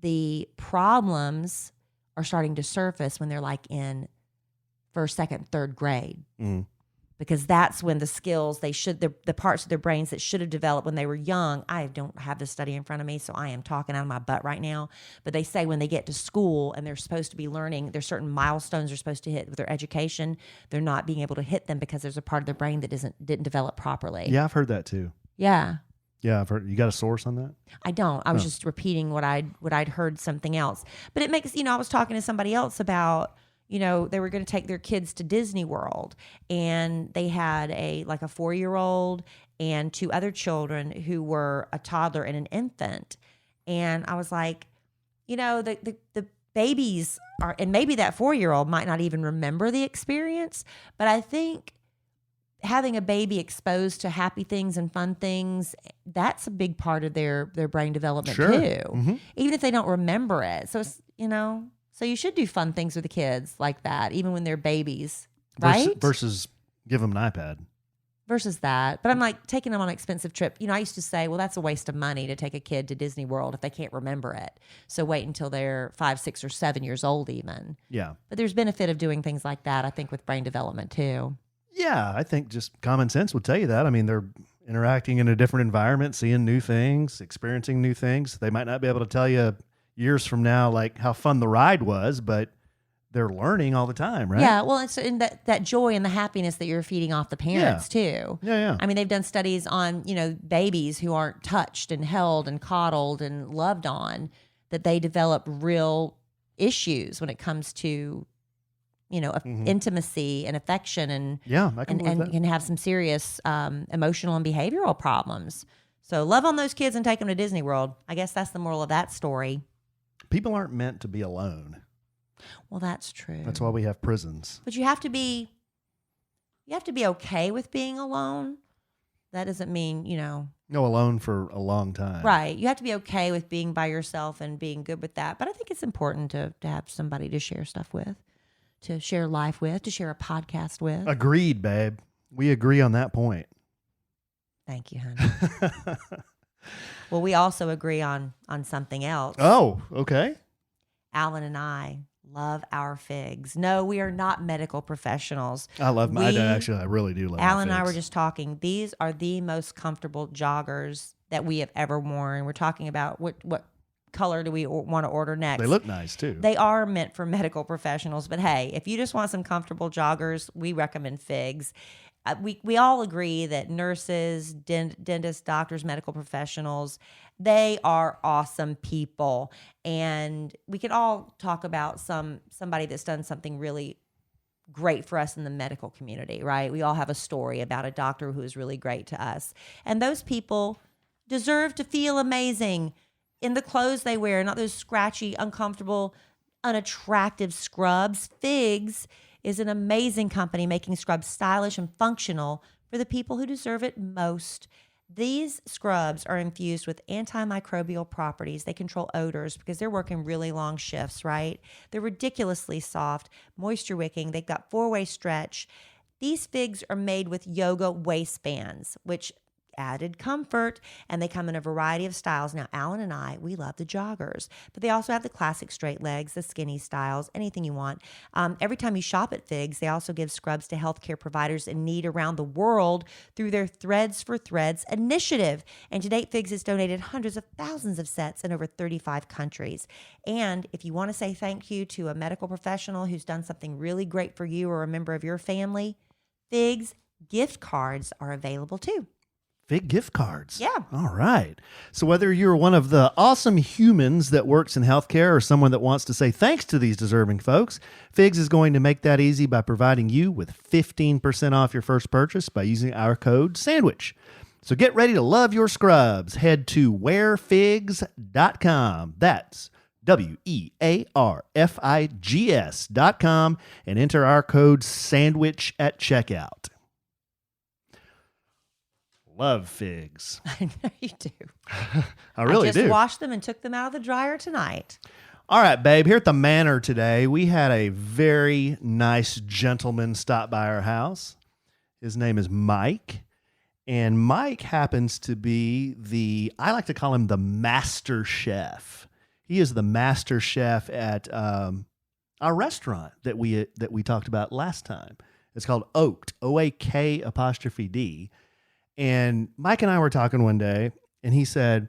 the problems are starting to surface when they're like in first, second, third grade. Mm. Because that's when the skills the parts of their brains that should have developed when they were young. I don't have the study in front of me, so I am talking out of my butt right now. But they say when they get to school and they're supposed to be learning, there's certain milestones they're supposed to hit with their education. They're not being able to hit them because there's a part of their brain that didn't develop properly. Yeah, I've heard that too. Yeah. Yeah, I've heard. You got a source on that? I don't. I was just repeating what I'd heard something else. But it makes, I was talking to somebody else about, they were going to take their kids to Disney World, and they had a 4-year-old and 2 other children who were a toddler and an infant. And I was like, the babies are, and maybe that 4-year-old might not even remember the experience, but I think having a baby exposed to happy things and fun things, that's a big part of their brain development Sure. too. Mm-hmm. Even if they don't remember it. So it's, so you should do fun things with the kids like that, even when they're babies, right? Versus give them an iPad. Versus that. But I'm like, taking them on an expensive trip. I used to say, well, that's a waste of money to take a kid to Disney World if they can't remember it. So wait until they're 5, 6, or 7 years old even. Yeah. But there's benefit of doing things like that, I think, with brain development too. Yeah, I think just common sense would tell you that. I mean, they're interacting in a different environment, seeing new things, experiencing new things. They might not be able to tell you years from now, like how fun the ride was, but they're learning all the time, right? Yeah, well, it's in that joy and the happiness that you're feeding off the parents too. Yeah. I mean, they've done studies on, babies who aren't touched and held and coddled and loved on, that they develop real issues when it comes to, intimacy and affection and I can believe that. can have some serious emotional and behavioral problems. So love on those kids and take them to Disney World. I guess that's the moral of that story. People aren't meant to be alone. Well, that's true. That's why we have prisons. But you have to be okay with being alone. That doesn't mean, No, alone for a long time. Right. You have to be okay with being by yourself and being good with that. But I think it's important to have somebody to share stuff with, to share life with, to share a podcast with. Agreed, babe. We agree on that point. Thank you, honey. Well, we also agree on something else. Oh, okay. Alan and I love our figs. No, we are not medical professionals. I love my actually, I really do love Alan and I figs. were just talking. These are the most comfortable joggers that we have ever worn. We're talking about what color do we want to order next. They look nice too. They are meant for medical professionals, but hey, if you just want some comfortable joggers, we recommend figs. We all agree that nurses, dentists, doctors, medical professionals, they are awesome people. And we could all talk about somebody that's done something really great for us in the medical community, right? We all have a story about a doctor who is really great to us. And those people deserve to feel amazing in the clothes they wear, not those scratchy, uncomfortable, unattractive scrubs. Figs is an amazing company making scrubs stylish and functional for the people who deserve it most. These scrubs are infused with antimicrobial properties. They control odors because they're working really long shifts, right? They're ridiculously soft, moisture wicking. They've got 4-way stretch. These figs are made with yoga waistbands, which added comfort, and they come in a variety of styles. Now, Alan and I, we love the joggers, but they also have the classic straight legs, the skinny styles, anything you want. Every time you shop at Figs, they also give scrubs to healthcare providers in need around the world through their Threads for Threads initiative. And to date, Figs has donated hundreds of thousands of sets in over 35 countries. And if you want to say thank you to a medical professional who's done something really great for you or a member of your family, Figs gift cards are available too. Fig gift cards. Yeah. All right. So whether you're one of the awesome humans that works in healthcare or someone that wants to say thanks to these deserving folks, Figs is going to make that easy by providing you with 15% off your first purchase by using our code SANDWICH. So get ready to love your scrubs. Head to wearfigs.com. That's WEARFIGS.com and enter our code SANDWICH at checkout. Love figs. I know you do. I really I do. just washed them and took them out of the dryer tonight. All right, babe. Here at the Manor today, we had a very nice gentleman stop by our house. His name is Mike. And Mike happens to be I like to call him the master chef. He is the master chef at our restaurant that we talked about last time. It's called Oaked, OAK''D. And Mike and I were talking one day, and he said,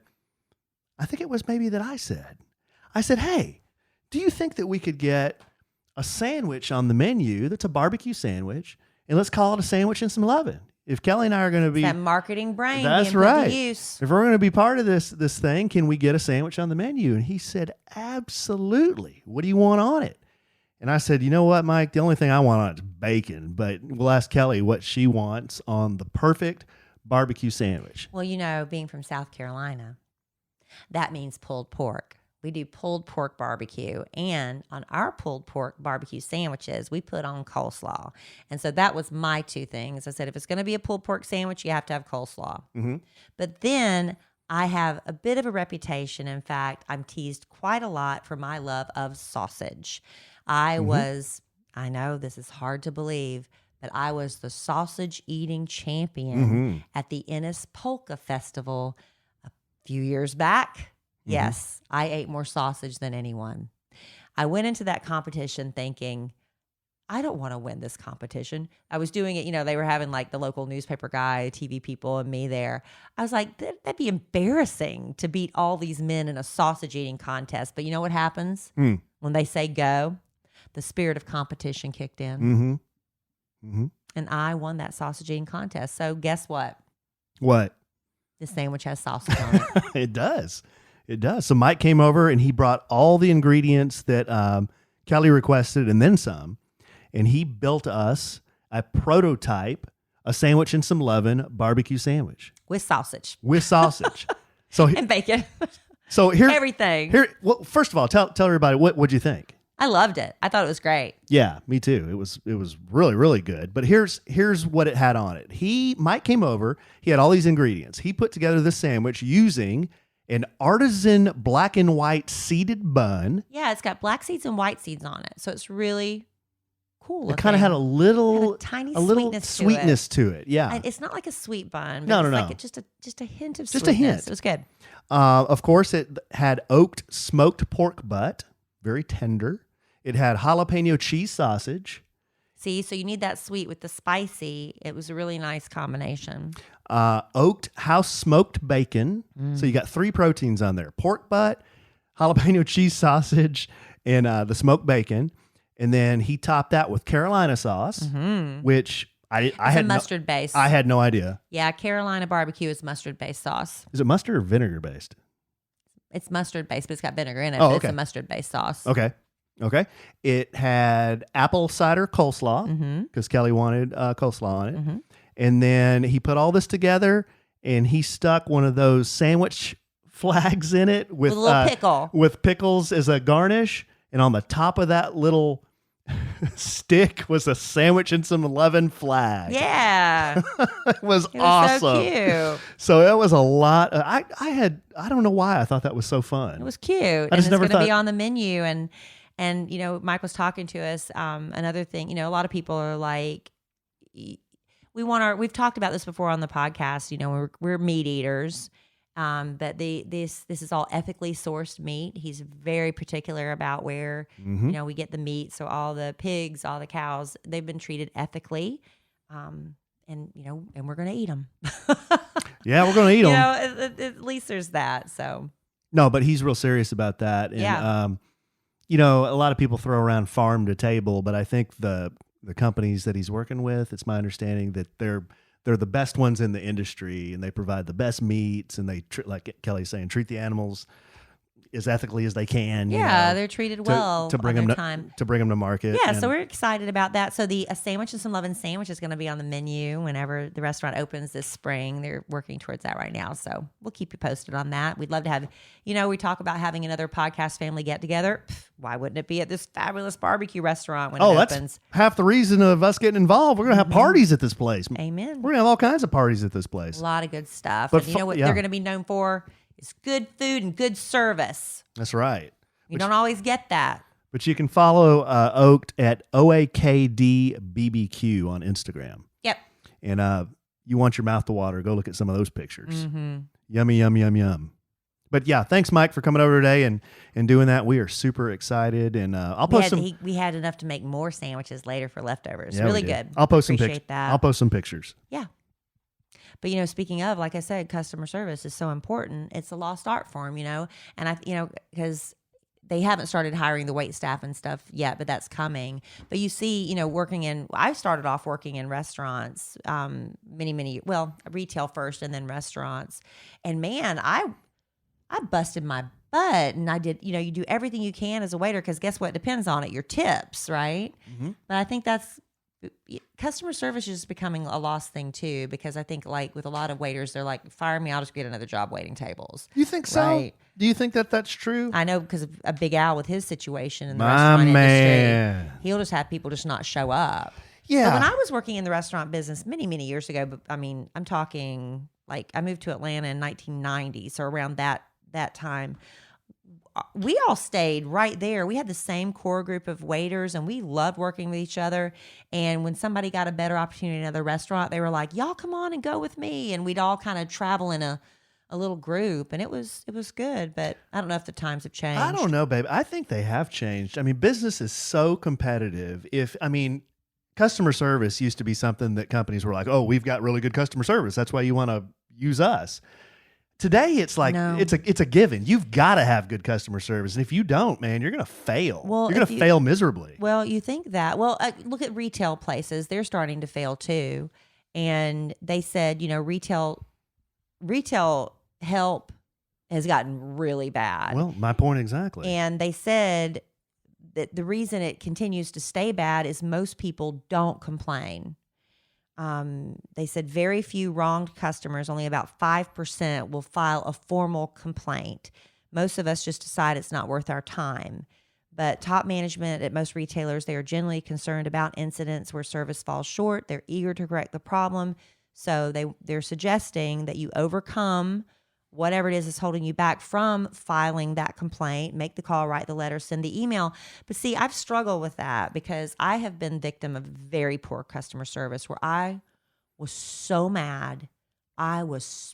I think it was maybe that I said, hey, do you think that we could get a sandwich on the menu that's a barbecue sandwich, and let's call it a sandwich and some lovin'? If Kellie and I are going to be... That marketing brain That's being put right. to use. If we're going to be part of this thing, can we get a sandwich on the menu? And he said, absolutely. What do you want on it? And I said, you know what, Mike? The only thing I want on it is bacon, but we'll ask Kellie what she wants on the perfect barbecue sandwich. Well, being from South Carolina, that means pulled pork. we do pulled pork barbecue. And on our pulled pork barbecue sandwiches, we put on coleslaw. And so that was my two things. I said, if it's going to be a pulled pork sandwich, you have to have coleslaw. Mm-hmm. But then I have a bit of a reputation. In fact, I'm teased quite a lot for my love of sausage. I know this is hard to believe, but I was the sausage eating champion at the Ennis Polka Festival a few years back. Yes, I ate more sausage than anyone. I went into that competition thinking, I don't want to win this competition. I was doing it, they were having like the local newspaper guy, TV people, and me there. I was like, that'd be embarrassing to beat all these men in a sausage eating contest. But you know what happens? When they say go, the spirit of competition kicked in. And I won that sausage eating contest. So guess what? What? The sandwich has sausage on it. It does. It does. So Mike came over and he brought all the ingredients that Kellie requested and then some. And he built us a prototype, a sandwich and some lovin' barbecue sandwich. With sausage. So and bacon. So here, everything. Well, first of all, tell everybody what'd you think? I loved it. I thought it was great. Yeah, me too. It was really, really good. But here's what it had on it. Mike came over. He had all these ingredients. He put together this sandwich using an artisan black and white seeded bun. Yeah, it's got black seeds and white seeds on it. So it's really cool. It kind of had a tiny sweetness to it. Yeah. And it's not like a sweet bun. But No. Like just a hint of just sweetness. A hint. It was good. Of course, it had oaked smoked pork butt, very tender. It had jalapeno cheese sausage. See, so you need that sweet with the spicy. It was a really nice combination. Oaked house smoked bacon. So you got 3 proteins on there: pork butt, jalapeno cheese sausage, and the smoked bacon. And then he topped that with Carolina sauce, which I had mustard based. I had no idea. Yeah, Carolina barbecue is mustard based sauce. Is it mustard or vinegar based? It's mustard based, but it's got vinegar in it. Oh, but okay. It's a mustard based sauce. Okay. It had apple cider coleslaw because Kellie wanted coleslaw on it. And then he put all this together and he stuck one of those sandwich flags in it with a little pickle. With pickles as a garnish. And on the top of that little stick was a sandwich and some lovin' flag. Yeah. It was awesome. So cute. So it was a lot. I don't know why I thought that was so fun. It was cute. And it's going to be on the menu. And Mike was talking to us. Another thing, a lot of people are like, we've talked about this before on the podcast. We're meat eaters. But this is all ethically sourced meat. He's very particular about where we get the meat. So all the pigs, all the cows, they've been treated ethically, and we're going to eat them. Yeah, we're going to eat them. At least there's that. So no, but he's real serious about that. And, yeah. A lot of people throw around farm to table, but I think the companies that he's working with, it's my understanding that they're the best ones in the industry, and they provide the best meats, and they like Kellie's saying, treat the animals as ethically as they can. Yeah, they're treated well to bring on them their time. to bring them to market. Yeah, so we're excited about that. So a sandwich and some lovin' sandwich is going to be on the menu whenever the restaurant opens this spring. They're working towards that right now, so we'll keep you posted on that. We'd love to have, we talk about having another podcast family get together. Why wouldn't it be at this fabulous barbecue restaurant when it opens? That's half the reason of us getting involved. We're going to have parties at this place. Amen. We're going to have all kinds of parties at this place. A lot of good stuff. But and you know what they're going to be known for? It's good food and good service. That's right. You don't always get that. But you can follow Oaked at OAKDBBQ on Instagram. Yep. And you want your mouth to water, go look at some of those pictures. Yummy, yum, yum, yum. But yeah, thanks, Mike, for coming over today and doing that. We are super excited. And I'll post we had enough to make more sandwiches later for leftovers. Yeah, really good. I'll post some pictures. That. I'll post some pictures. Yeah. But, speaking of, like I said, customer service is so important. It's a lost art form, and because they haven't started hiring the wait staff and stuff yet, but that's coming. But you see, I started off working in restaurants, retail first and then restaurants. And man, I busted my butt, and I did, you do everything you can as a waiter, because guess what depends on it? Your tips, right? But I think that's customer service is just becoming a lost thing too, because I think like with a lot of waiters, they're like, fire me, I'll just get another job waiting tables. You think so? Right? Do you think that that's true? I know because of a Big Al with his situation in the My restaurant man. industry. He'll just have people just not show up. Yeah. But when I was working in the restaurant business many, many years ago, but I mean, I'm talking like I moved to Atlanta in 1990. So around that time, we all stayed right there. We had the same core group of waiters and we loved working with each other. And when somebody got a better opportunity in another restaurant, they were like, y'all come on and go with me. And we'd all kind of travel in a little group, and it was good. But I don't know if the times have changed. I don't know, babe. I think they have changed. I mean, business is so competitive. Customer service used to be something that companies were like, oh, we've got really good customer service, that's why you want to use us. Today, it's like it's a given. You've got to have good customer service, and if you don't, man, you're going to fail. Well, you're going to fail miserably. Well, you think that. Well, look at retail places; they're starting to fail too. And they said, retail help has gotten really bad. Well, my point exactly. And they said that the reason it continues to stay bad is most people don't complain. They said very few wronged customers, only about 5% will file a formal complaint. Most of us just decide it's not worth our time. But top management at most retailers, they are generally concerned about incidents where service falls short. They're eager to correct the problem. So they're suggesting that you overcome whatever it is that's holding you back from filing that complaint, make the call, write the letter, send the email. But see, I've struggled with that because I have been victim of very poor customer service where I was so mad. I was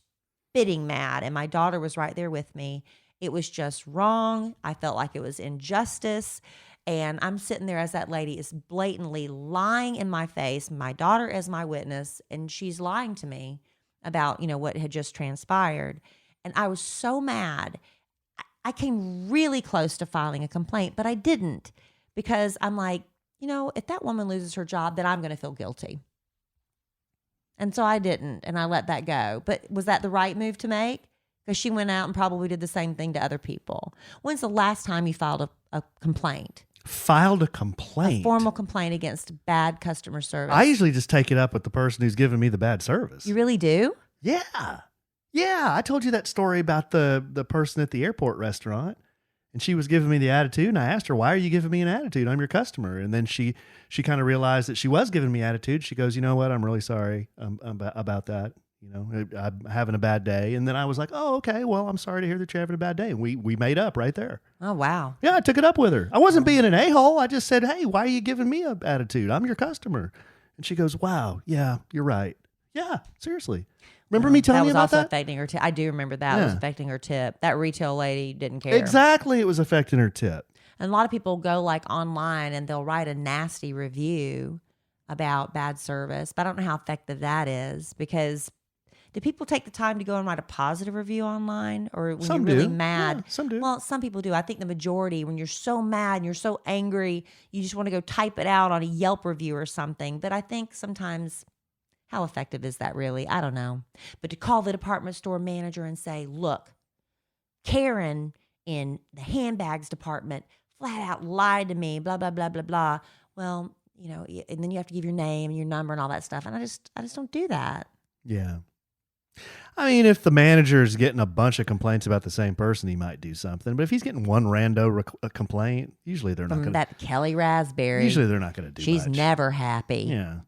spitting mad, and my daughter was right there with me. It was just wrong. I felt like it was injustice. And I'm sitting there as that lady is blatantly lying in my face, my daughter as my witness, and she's lying to me about, what had just transpired. And I was so mad. I came really close to filing a complaint, but I didn't because I'm like, if that woman loses her job, then I'm going to feel guilty. And so I didn't, and I let that go. But was that the right move to make? Because she went out and probably did the same thing to other people. When's the last time you filed a complaint? Filed a complaint? A formal complaint against bad customer service. I usually just take it up with the person who's giving me the bad service. You really do? Yeah. Yeah, I told you that story about the person at the airport restaurant, and she was giving me the attitude, and I asked her, why are you giving me an attitude? I'm your customer. And then she kind of realized that she was giving me attitude. She goes, you know what? I'm really sorry about that. I'm having a bad day. And then I was like, oh, okay, well, I'm sorry to hear that you're having a bad day. And we made up right there. Oh, wow. Yeah, I took it up with her. I wasn't being an a-hole. I just said, hey, why are you giving me an attitude? I'm your customer. And she goes, wow, yeah, you're right. Yeah, seriously. Remember me telling you about that? That was also affecting her tip. I do remember that. It was affecting her tip. That retail lady didn't care. Exactly. It was affecting her tip. And a lot of people go like online and they'll write a nasty review about bad service. But I don't know how effective that is because do people take the time to go and write a positive review online? Or when Some you're really do. mad? Yeah, some do. Well, some people do. I think the majority, when you're so mad and you're so angry, you just want to go type it out on a Yelp review or something. But I think sometimes... how effective is that really? I don't know. But to call the department store manager and say, look, Karen in the handbags department flat out lied to me, blah, blah, blah, blah, blah. Well, and then you have to give your name and your number and all that stuff. And I just don't do that. Yeah. I mean, if the manager is getting a bunch of complaints about the same person, he might do something. But if he's getting one rando complaint, usually they're not going to. That Kellie Raspberry. Usually they're not going to do She's much. never happy. Yeah.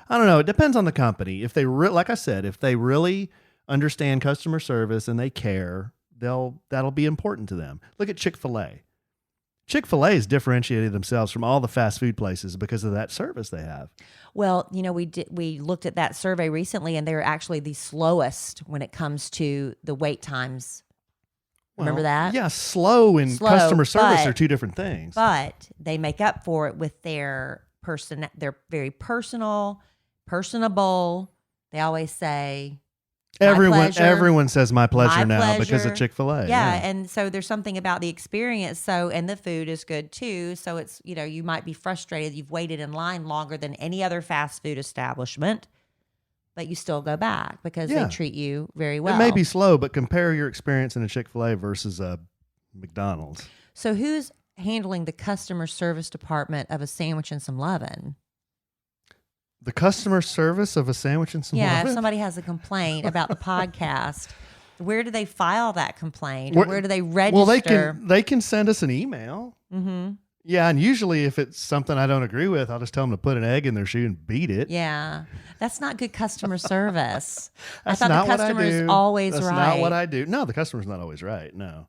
I don't know. It depends on the company. If they, like I said, if they really understand customer service and they care, that'll be important to them. Look at Chick-fil-A. Chick-fil-A has differentiated themselves from all the fast food places because of that service they have. Well, we looked at that survey recently, and they're actually the slowest when it comes to the wait times. Remember that? Yeah, slow and customer service are two different things. But they make up for it with their person. They're very personable. They always say, everyone says my pleasure now pleasure. Because of Chick-fil-A. Yeah, and so there's something about the experience. So, and the food is good too. So it's, you might be frustrated. You've waited in line longer than any other fast food establishment, but you still go back because they treat you very well. It may be slow, but compare your experience in a Chick-fil-A versus a McDonald's. So who's handling the customer service department of a Sandwich and Some Lovin'? The customer service of a sandwich and some Yeah, muffin? if somebody has a complaint about the podcast, where do they file that complaint? Or where do they register? Well, they can send us an email. Mm-hmm. Yeah, and usually if it's something I don't agree with, I'll just tell them to put an egg in their shoe and beat it. Yeah, that's not good customer service. That's I thought not the customer what I do. is always That's right. not what I do. No, the customer's not always right. No.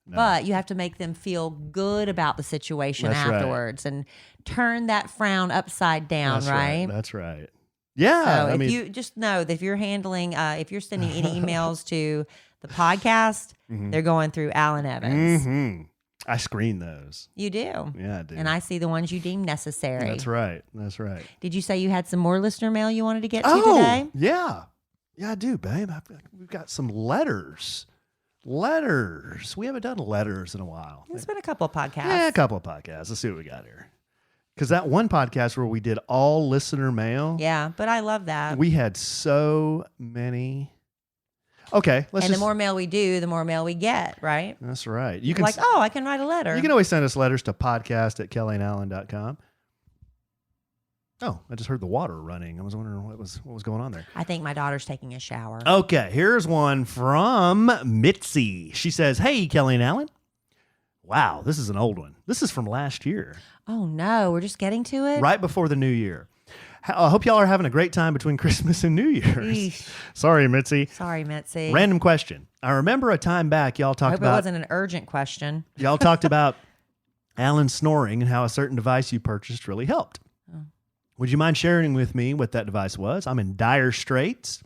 But you have to make them feel good about the situation That's right. afterwards and turn that frown upside down, That's right? That's right. Yeah. So you just know that if you're handling, if you're sending any emails to the podcast, they're going through Alan Evans. Mm-hmm. I screen those. You do. Yeah, I do. And I see the ones you deem necessary. That's right. That's right. Did you say you had some more listener mail you wanted to get to today? Yeah. Yeah, I do, babe. We've got some letters. Letters. We haven't done letters in a while. It's been a couple of podcasts. Yeah, a couple of podcasts. Let's see what we got here. Because that one podcast where we did all listener mail. Yeah, but I love that. We had so many. Okay, the more mail we do, the more mail we get, right? That's right. You can I can write a letter. You can always send us letters to podcast@kellyanallen.com. Oh, I just heard the water running. I was wondering what was going on there. I think my daughter's taking a shower. Okay, here's one from Mitzi. She says, "Hey, Kellie and Alan. Wow, this is an old one. This is from last year. Oh no, we're just getting to it? Right before the new year. I hope y'all are having a great time between Christmas and New Year's." Eesh. Sorry, Mitzi. Sorry, Mitzi. Random question. I remember a time back y'all I talked hope about it wasn't an urgent question. y'all talked about Alan snoring and how a certain device you purchased really helped. Oh. Would you mind sharing with me what that device was? I'm in dire straits.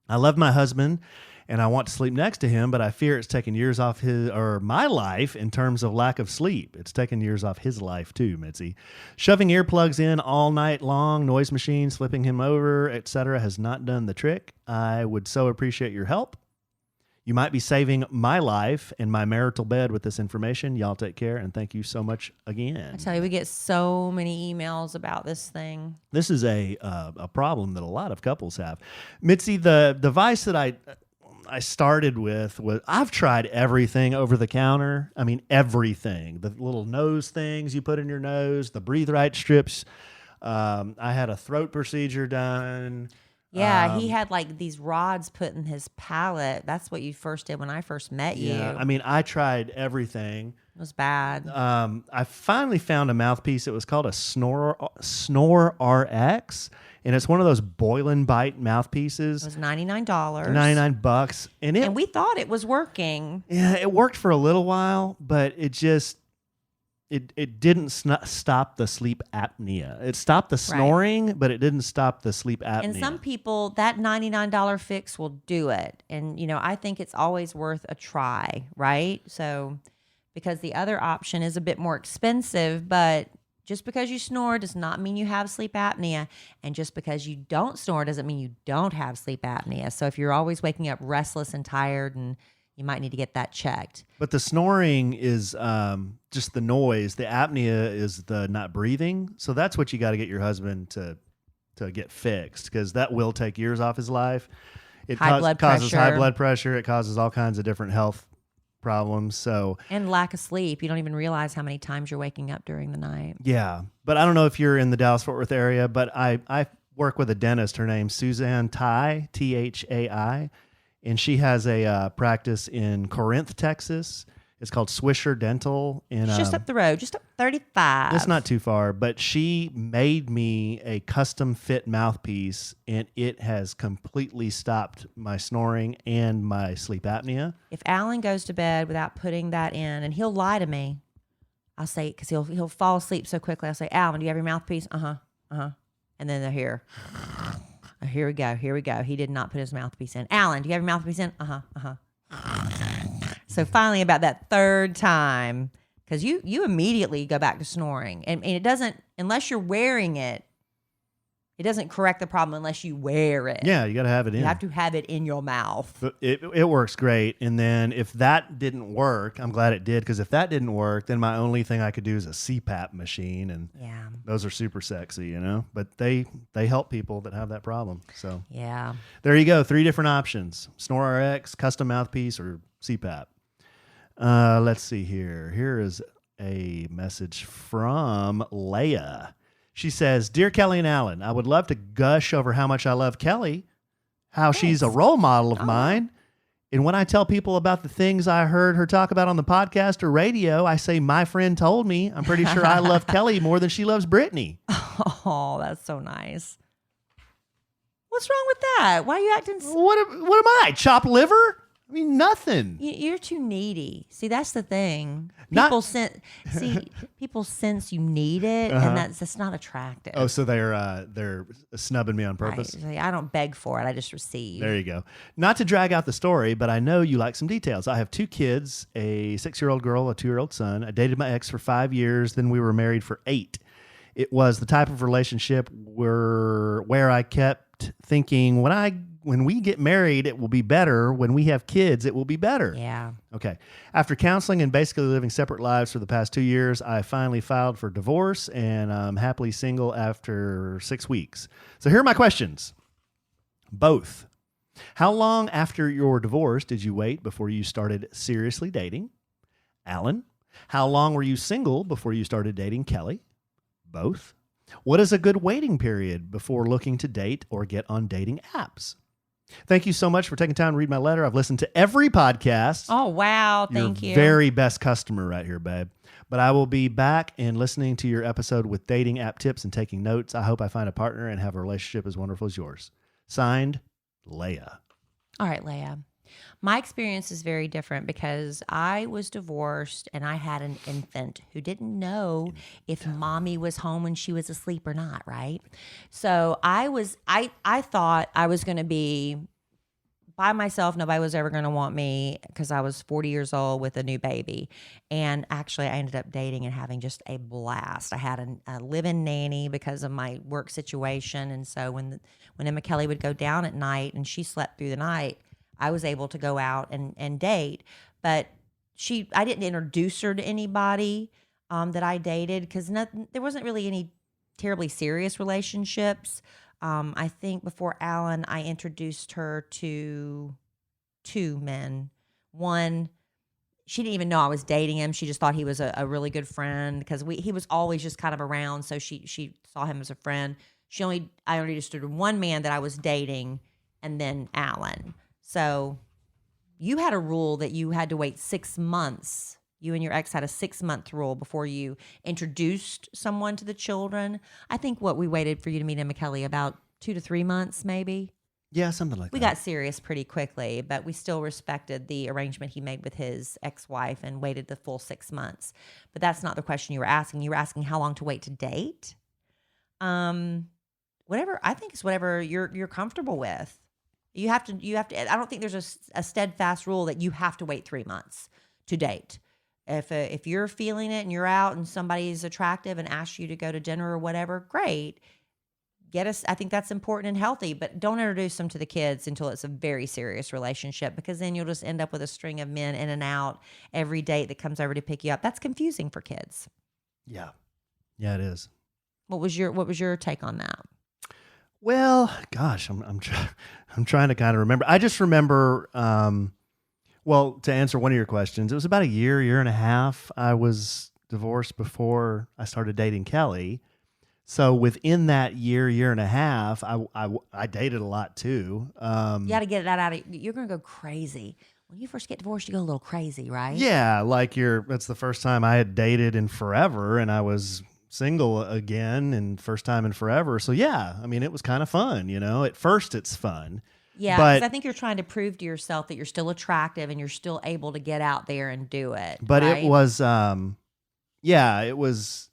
I love my husband and I want to sleep next to him, but I fear it's taken years off my life in terms of lack of sleep. It's taken years off his life too, Mitzi. Shoving earplugs in all night long, noise machines, flipping him over, etc. has not done the trick. I would so appreciate your help. You might be saving my life and my marital bed with this information. Y'all take care, and thank you so much again. I tell you, we get so many emails about this thing. This is a problem that a lot of couples have. Mitzi, the device that I started with was, I've tried everything over the counter. I mean, everything. The little nose things you put in your nose, the Breathe Right strips. I had a throat procedure done. Yeah, he had like these rods put in his palate. That's what you first did when I first met you. Yeah, I mean, I tried everything. It was bad. I finally found a mouthpiece. It was called a Snore RX, and it's one of those boil and bite mouthpieces. It was $99. $99, and we thought it was working. Yeah, it worked for a little while, but it just it didn't stop the sleep apnea. It stopped the snoring, but it didn't stop the sleep apnea. And some people, that $99 fix will do it. And, I think it's always worth a try, right? So, because the other option is a bit more expensive, but just because you snore does not mean you have sleep apnea. And just because you don't snore doesn't mean you don't have sleep apnea. So if you're always waking up restless and tired, and you might need to get that checked. But the snoring is just the noise. The apnea is the not breathing. So that's what you got to get your husband to get fixed, because that will take years off his life. It causes high blood pressure. It causes all kinds of different health problems. So, and lack of sleep. You don't even realize how many times you're waking up during the night. Yeah. But I don't know if you're in the Dallas-Fort Worth area, but I work with a dentist. Her name's Suzanne Thai, Thai. And she has a practice in Corinth, Texas. It's called Swisher Dental. It's just up the road, just up 35. It's not too far, but she made me a custom fit mouthpiece, and it has completely stopped my snoring and my sleep apnea. If Alan goes to bed without putting that in, and he'll lie to me, I'll say, because he'll fall asleep so quickly, I'll say, Alan, do you have your mouthpiece? Uh-huh. And then they're here. Here we go. He did not put his mouthpiece in. Alan, do you have your mouthpiece in? So finally, about that third time, because you immediately go back to snoring. And it doesn't, unless you're wearing it, it doesn't correct the problem unless you wear it. Yeah, you got to have it in. You have to have it in your mouth. But it works great. And then if that didn't work, I'm glad it did, because if that didn't work, then my only thing I could do is a CPAP machine. And those are super sexy, But they help people that have that problem. So yeah, there you go. 3 different options: Snore RX, custom mouthpiece, or CPAP. Let's see here. Here is a message from Leia. She says, "Dear Kellie and Alan, I would love to gush over how much I love Kellie, how she's a role model of mine. And when I tell people about the things I heard her talk about on the podcast or radio, I say, my friend told me. I'm pretty sure I love Kellie more than she loves Brittany." Oh, that's so nice. What's wrong with that? Why are you acting? What am I? Chopped liver? I mean, nothing. You're too needy. See, that's the thing. Not- People sense you need it, and that's not attractive. Oh, so they're snubbing me on purpose. Right. I don't beg for it. I just receive. There you go. Not to drag out the story, but I know you like some details. I have 2 kids, a 6-year-old girl, a 2-year-old son. I dated my ex for 5 years. Then we were married for 8. It was the type of relationship where I kept thinking, when we get married, it will be better. When we have kids, it will be better. Yeah. Okay. After counseling and basically living separate lives for the past 2 years, I finally filed for divorce, and I'm happily single after 6 weeks. So here are my questions. Both. How long after your divorce did you wait before you started seriously dating? Alan, how long were you single before you started dating Kellie? Both. What is a good waiting period before looking to date or get on dating apps? Thank you so much for taking time to read my letter. I've listened to every podcast. Oh, wow. Thank you. Very best customer right here, babe. But I will be back and listening to your episode with dating app tips and taking notes. I hope I find a partner and have a relationship as wonderful as yours. Signed, Leah. All right, Leah. My experience is very different because I was divorced and I had an infant who didn't know if mommy was home when she was asleep or not, right? So I thought I was going to be by myself. Nobody was ever going to want me because I was 40 years old with a new baby. And actually, I ended up dating and having just a blast. I had a live-in nanny because of my work situation. And so when Emma Kellie would go down at night and she slept through the night, I was able to go out and date, but I didn't introduce her to anybody that I dated because there wasn't really any terribly serious relationships. I think before Alan, I introduced her to 2 men. One, she didn't even know I was dating him. She just thought he was a really good friend because he was always just kind of around, so she saw him as a friend. I only introduced one man that I was dating, and then Alan. So you had a rule that you had to wait 6 months. You and your ex had a 6-month rule before you introduced someone to the children. I think we waited for you to meet Emma Kellie about 2 to 3 months, maybe. Yeah, something like that. We got serious pretty quickly, but we still respected the arrangement he made with his ex-wife and waited the full 6 months. But that's not the question you were asking. You were asking how long to wait to date. Whatever. I think it's whatever you're comfortable with. You have to. I don't think there's a steadfast rule that you have to wait 3 months to date. If you're feeling it and you're out and somebody's attractive and asks you to go to dinner or whatever, great. I think that's important and healthy, but don't introduce them to the kids until it's a very serious relationship, because then you'll just end up with a string of men in and out every date that comes over to pick you up. That's confusing for kids. Yeah, it is. What was your take on that? Well, gosh, I'm trying to kind of remember. I just remember, well, to answer one of your questions, it was about a year and a half. I was divorced before I started dating Kellie. So within that year and a half, I dated a lot too. You got to get that out of. You're going to go crazy when you first get divorced. You go a little crazy, right? Yeah, like that's the first time I had dated in forever, and I was single again, and first time in forever. So yeah, I mean, it was kind of fun, At first, it's fun. Yeah, because I think you're trying to prove to yourself that you're still attractive and you're still able to get out there and do it. But right? It was,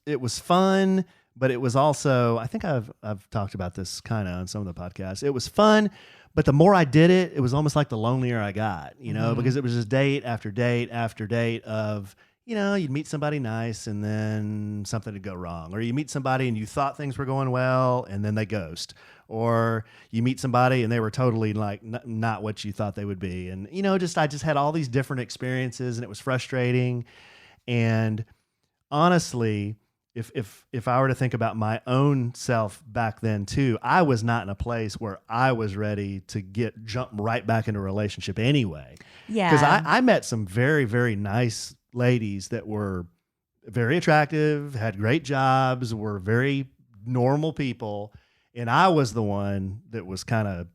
it was fun. But it was also, I think I've talked about this kind of on some of the podcasts. It was fun, but the more I did it, it was almost like the lonelier I got, because it was just date after date after date of, you'd meet somebody nice and then something would go wrong. Or you meet somebody and you thought things were going well and then they ghost. Or you meet somebody and they were totally like not what you thought they would be. And, I just had all these different experiences and it was frustrating. And honestly, if I were to think about my own self back then too, I was not in a place where I was ready to jump right back into a relationship anyway. Yeah. Because I met some very, very nice ladies that were very attractive, had great jobs, were very normal people, and I was the one that was kind of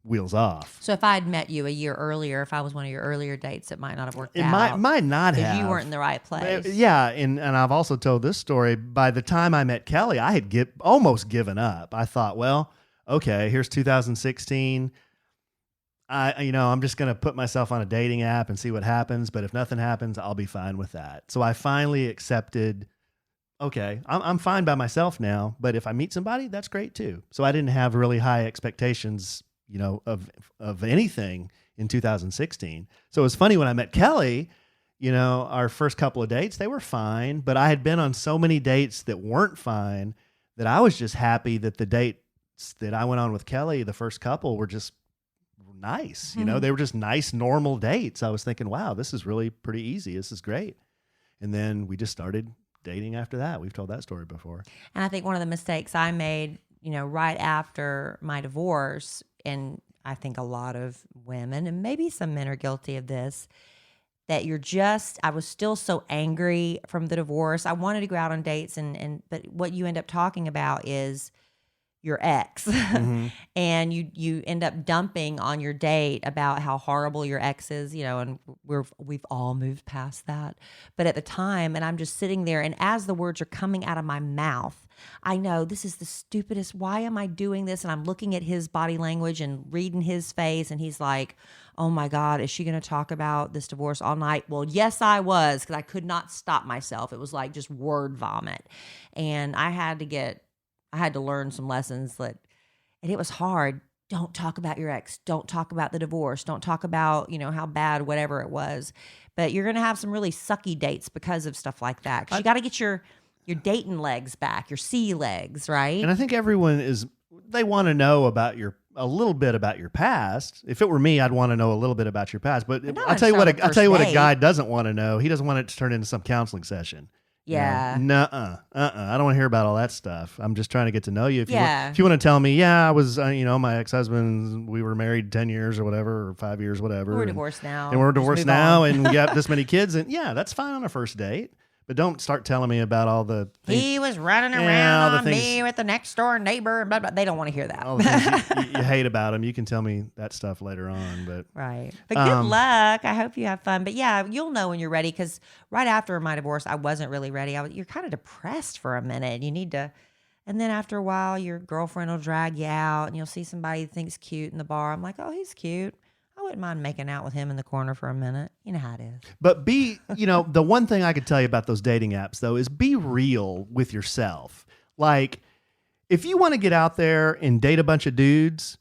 wheels off. So if I had met you a year earlier, if I was one of your earlier dates, it might not have worked It out. might not have. Because you weren't in the right place. Yeah, and I've also told this story. By the time I met Kellie, I had almost given up. I thought, well, okay, here's 2016. I'm just going to put myself on a dating app and see what happens. But if nothing happens, I'll be fine with that. So I finally accepted, okay, I'm fine by myself now. But if I meet somebody, that's great too. So I didn't have really high expectations, of anything in 2016. So it was funny when I met Kellie, our first couple of dates, they were fine. But I had been on so many dates that weren't fine that I was just happy that the dates that I went on with Kellie, the first couple, were just nice. They were just nice, normal dates. I was thinking, wow, this is really pretty easy. This is great. And then we just started dating after that. We've told that story before. And I think one of the mistakes I made, right after my divorce, and I think a lot of women and maybe some men are guilty of this, that I was still so angry from the divorce. I wanted to go out on dates but what you end up talking about is your ex. Mm-hmm. And you end up dumping on your date about how horrible your ex is, and we've all moved past that. But at the time, and I'm just sitting there, and as the words are coming out of my mouth, I know this is the stupidest, why am I doing this? And I'm looking at his body language and reading his face, and he's like, oh my God, is she going to talk about this divorce all night? Well, yes, I was, because I could not stop myself. It was like just word vomit. And I had to learn some lessons and it was hard. Don't talk about your ex. Don't talk about the divorce. Don't talk about, how bad, whatever it was. But you're going to have some really sucky dates because of stuff like that. Because you got to get your dating legs back, your sea legs, right? And I think everyone they want to know a little bit about your past. If it were me, I'd want to know a little bit about your past. But I'll tell you what a guy doesn't want to know. He doesn't want it to turn into some counseling session. Yeah. Nuh-uh. I don't want to hear about all that stuff. I'm just trying to get to know you. If you want to tell me, I was, my ex-husband, we were married 10 years or whatever, or 5 years, whatever. We're divorced now. And we're divorced now, and we got this many kids. And that's fine on a first date. But don't start telling me about all the things. He was running around on me with the next door neighbor, and blah, blah. They don't want to hear that. All the things you hate about him. You can tell me that stuff later on. But right. But good luck. I hope you have fun. But yeah, you'll know when you're ready, because right after my divorce, I wasn't really ready. You're kind of depressed for a minute. You need to, and then after a while, your girlfriend will drag you out, and you'll see somebody you think's cute in the bar. I'm like, oh, he's cute. I wouldn't mind making out with him in the corner for a minute. You know how it is. But the one thing I could tell you about those dating apps, though, is be real with yourself. Like, if you want to get out there and date a bunch of dudes,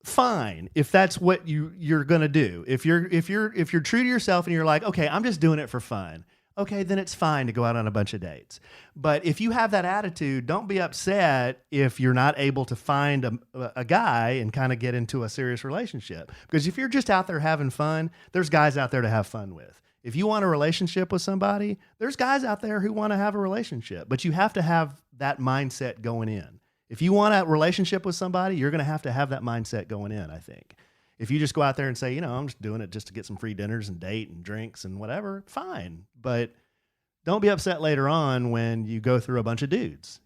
fine. If that's what you're going to do. If you're true to yourself and you're like, okay, I'm just doing it for fun. Okay, then it's fine to go out on a bunch of dates. But if you have that attitude, don't be upset if you're not able to find a guy and kind of get into a serious relationship. Because if you're just out there having fun, there's guys out there to have fun with. If you want a relationship with somebody, there's guys out there who want to have a relationship. But you have to have that mindset going in. If you want a relationship with somebody, you're going to have that mindset going in, I think. If you just go out there and say, I'm just doing it just to get some free dinners and date and drinks and whatever, fine. But don't be upset later on when you go through a bunch of dudes,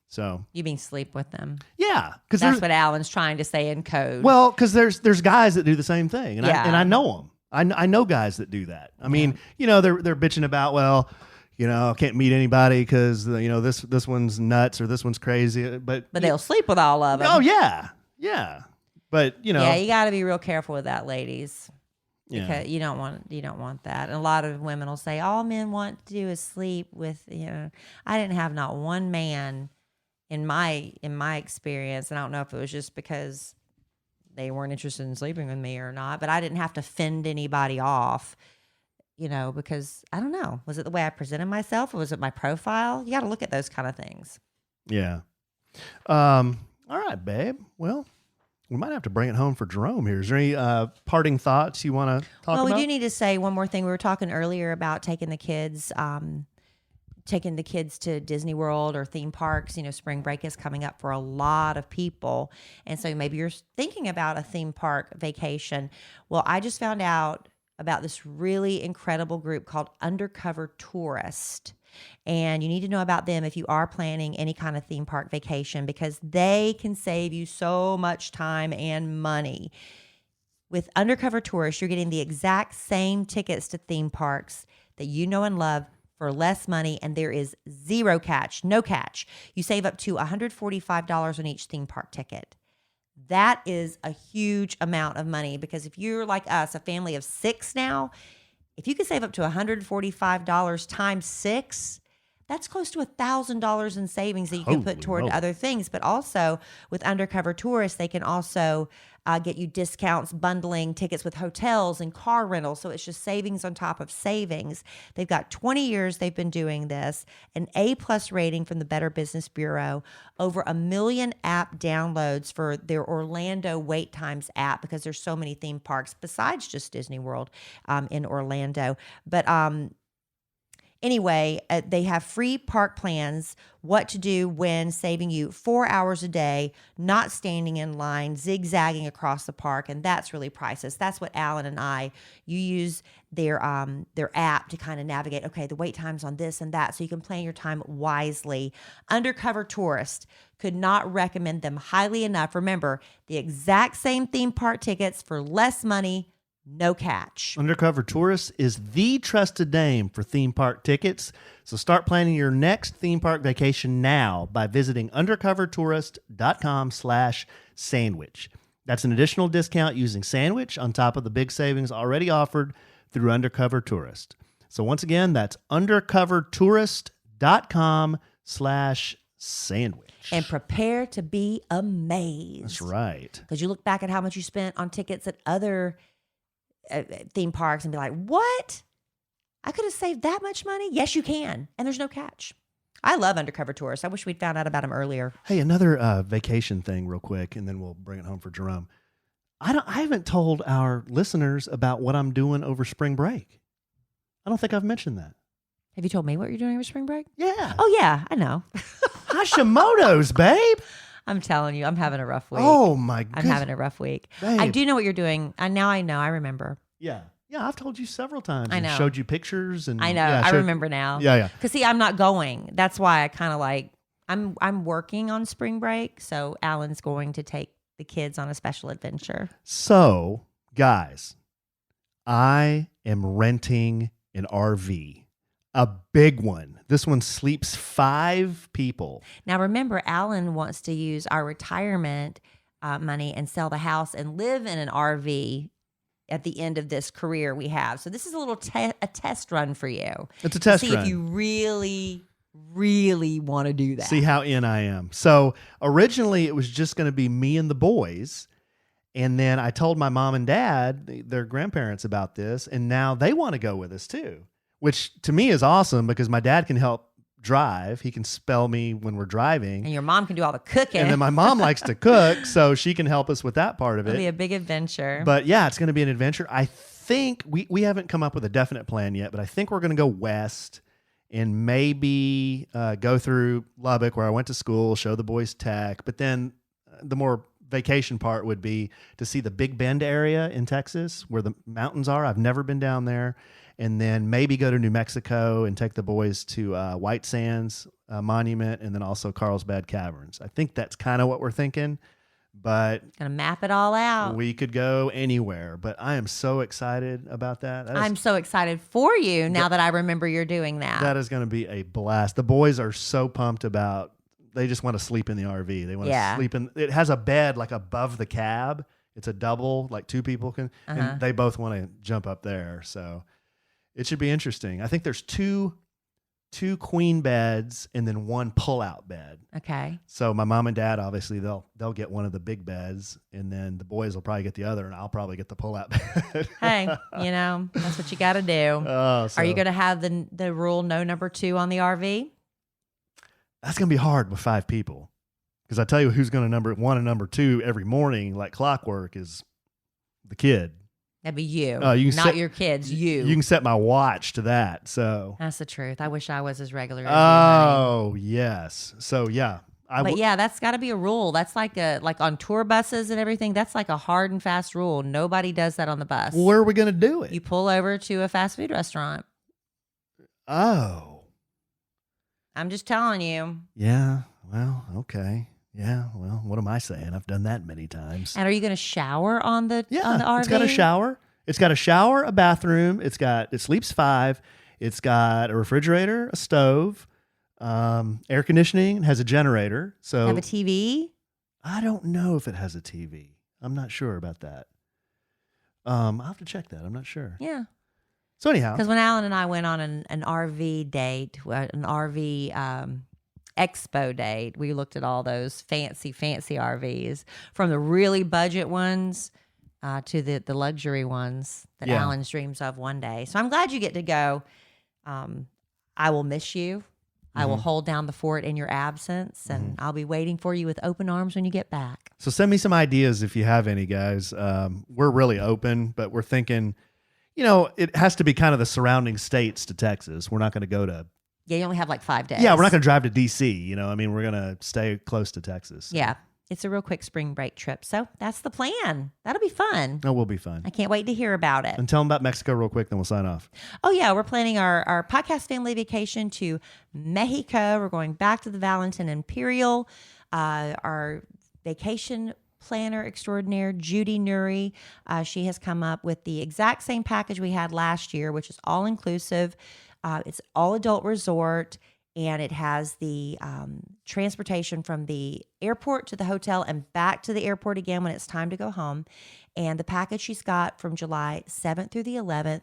So you mean sleep with them? Yeah, because that's what Alan's trying to say in code. Well, because there's guys that do the same thing, and I know them. I know guys that do that. I mean, they're bitching about, well, I can't meet anybody because this one's nuts or this one's crazy, but they'll sleep with all of them. Oh yeah. But yeah, you got to be real careful with that, ladies, because you don't want that. And a lot of women will say all men want to do is sleep with. I didn't have not one man in my experience, and I don't know if it was just because they weren't interested in sleeping with me or not, but I didn't have to fend anybody off. Because I don't know, was it the way I presented myself, or was it my profile? You got to look at those kind of things. Yeah. All right, babe. Well, we might have to bring it home for Jerome here. Is there any parting thoughts you want to talk about? Well, we do need to say one more thing. We were talking earlier about taking the kids to Disney World or theme parks. Spring break is coming up for a lot of people. And so maybe you're thinking about a theme park vacation. Well, I just found out about this really incredible group called Undercover Tourist. And you need to know about them if you are planning any kind of theme park vacation, because they can save you so much time and money. With Undercover Tourist, you're getting the exact same tickets to theme parks that you know and love for less money, and there is zero catch, no catch. You save up to $145 on each theme park ticket. That is a huge amount of money, because if you're like us, a family of 6 now, if you can save up to $145 times 6, that's close to $1,000 in savings that you can put toward other things. But also with Undercover Tourists, they can also get you discounts bundling tickets with hotels and car rentals. So it's just savings on top of savings. They've got 20 years they've been doing this, an A+ rating from the Better Business Bureau, over 1 million app downloads for their Orlando Wait Times app, because there's so many theme parks besides just Disney World in Orlando. But anyway, they have free park plans, what to do when, saving you 4 hours a day, not standing in line, zigzagging across the park, and that's really priceless. That's what Alan and I, you use their app to kind of navigate, okay, the wait times on this and that, so you can plan your time wisely. Undercover Tourist, could not recommend them highly enough. Remember, the exact same theme park tickets for less money, no catch. Undercover Tourist is the trusted name for theme park tickets. So start planning your next theme park vacation now by visiting undercovertourist.com/sandwich. That's an additional discount using Sandwich on top of the big savings already offered through Undercover Tourist. So once again, that's undercovertourist.com/sandwich. And prepare to be amazed. That's right. Because you look back at how much you spent on tickets at other theme parks and be like, what? I could have saved that much money? Yes, you can. And there's no catch. I love Undercover Tourists. I wish we'd found out about them earlier. Hey, another vacation thing real quick, and then we'll bring it home for Jerome. I haven't told our listeners about what I'm doing over spring break. I don't think I've mentioned that. Have you told me what you're doing over spring break? Yeah. Oh, yeah, I know. Hashimoto's, babe. I'm telling you, I'm having a rough week. Oh, my goodness. I'm having a rough week. Babe. I do know what you're doing. Now I know. I remember. Yeah. Yeah, I've told you several times. I know. And showed you pictures. And I know. Yeah, I remember now. Yeah. Because, see, I'm not going. That's why I kind of like, I'm working on spring break, so Alan's going to take the kids on a special adventure. So, guys, I am renting an RV. A big one. This one sleeps 5 people. Now, remember, Alan wants to use our retirement money and sell the house and live in an RV at the end of this career we have. So this is a little a test run for you. It's a test run. See if you really want to do that. See how in I am. So originally it was just going to be me and the boys. And then I told my mom and dad, their grandparents, about this. And now they want to go with us too, which to me is awesome because my dad can help drive. He can spell me when we're driving. And your mom can do all the cooking. And then my mom likes to cook, so she can help us with that part of it. It'll be a big adventure. But yeah, it's going to be an adventure. I think we haven't come up with a definite plan yet, but I think we're going to go west and maybe go through Lubbock, where I went to school, show the boys tech. But then the more vacation part would be to see the Big Bend area in Texas where the mountains are. I've never been down there. And then maybe go to New Mexico and take the boys to White Sands Monument, and then also Carlsbad Caverns. I think that's kind of what we're thinking, but gonna map it all out. We could go anywhere, but I am so excited about that. I'm so excited for you now that I remember you're doing that. That is going to be a blast. The boys are so pumped about. They just want to sleep in the RV. They want to sleep in. It has a bed like above the cab. It's a double, like 2 people can, and they both want to jump up there. So. It should be interesting. I think there's two queen beds and then 1 pull-out bed. Okay. So my mom and dad, obviously, they'll get one of the big beds, and then the boys will probably get the other, and I'll probably get the pull-out bed. Hey, that's what you got to do. Are you going to have the rule no number 2 on the RV? That's going to be hard with 5 people, because I tell you who's going to number 1 and number 2 every morning like clockwork is the kid. That'd be you, not your kids. You can set my watch to that. So that's the truth. I wish I was as regular as you. Yes. So yeah, that's got to be a rule. That's like on tour buses and everything. That's like a hard and fast rule. Nobody does that on the bus. Where are we going to do it? You pull over to a fast food restaurant. Oh, I'm just telling you. Yeah. Well, okay. Yeah. Well, what am I saying? I've done that many times. And are you going to shower on the Yeah. on the RV? It's got a shower. It's got a shower, a bathroom. It sleeps 5. It's got a refrigerator, a stove, air conditioning. It has a generator. So Have a TV? I don't know if it has a TV. I'm not sure about that. I'll have to check that. I'm not sure. Yeah. So anyhow, Because when Alan and I went on an RV date, an RV expo date, we looked at all those fancy RVs, from the really budget ones to the luxury ones that Yeah. Alan's dreams of one day. So I'm glad you get to go. I will miss you. I will hold down the fort in your absence, and I'll be waiting for you with open arms when you get back. so send me some ideas if you have any, guys. We're really open, but we're thinking, it has to be kind of the surrounding states to Texas. We're not going to go to. Yeah, you only have like 5 days. Yeah, we're not going to drive to D.C. We're going to stay close to Texas. Yeah, it's a real quick spring break trip. So that's the plan. That'll be fun. No, we'll be fine. I can't wait to hear about it. And tell them about Mexico real quick, then we'll sign off. Oh, yeah. We're planning our podcast family vacation to Mexico. We're going back to the Valentine Imperial. Our vacation planner extraordinaire, Judy Nuri, she has come up with the exact same package we had last year, which is all inclusive. It's all adult resort. And it has the transportation from the airport to the hotel and back to the airport again when it's time to go home. And the package she's got from July 7th through the 11th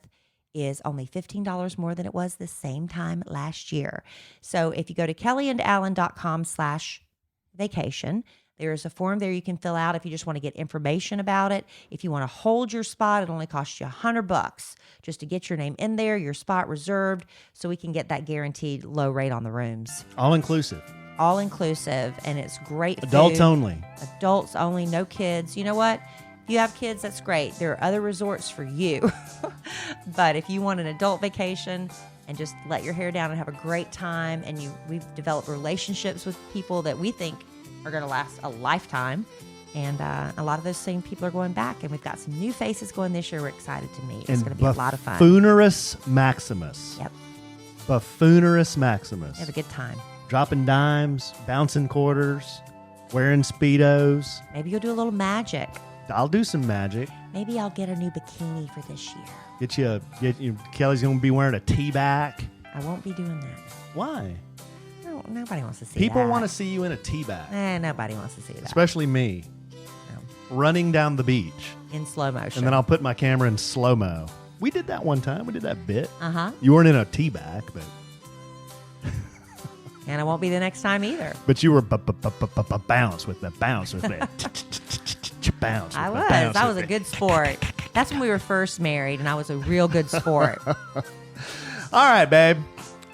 is only $15 more than it was the same time last year. So if you go to kellyandalan.com/vacation, there's a form there you can fill out if you just want to get information about it. If you want to hold your spot, it only costs you $100 just to get your name in there, your spot reserved, so we can get that guaranteed low rate on the rooms. All inclusive. All inclusive, and it's great Adults food. only. Adults only, no kids. You know what? If you have kids, that's great. There are other resorts for you. But if you want an adult vacation and just let your hair down and have a great time, and we've developed relationships with people that we think are going to last a lifetime. And a lot of those same people are going back. And we've got some new faces going this year we're excited to meet. It's going to be a lot of fun. Buffoonerous Maximus. Yep. Buffoonerous Maximus. Have a good time. Dropping dimes, bouncing quarters, wearing Speedos. Maybe you'll do a little magic. I'll do some magic. Maybe I'll get a new bikini for this year. Kelly's going to be wearing a tea back. I won't be doing that. Why? No, nobody wants to see People that. want to see you in a tea bag. Nobody wants to see that. Especially me. No. Running down the beach. In slow motion. And then I'll put my camera in slow-mo. We did that one time. We did that bit. Uh-huh. You weren't in a tea bag, but... And I won't be the next time either. But you were bounce with the bounce with it. Bounce. I was. I was a good sport. That's when we were first married, and I was a real good sport. All right, babe.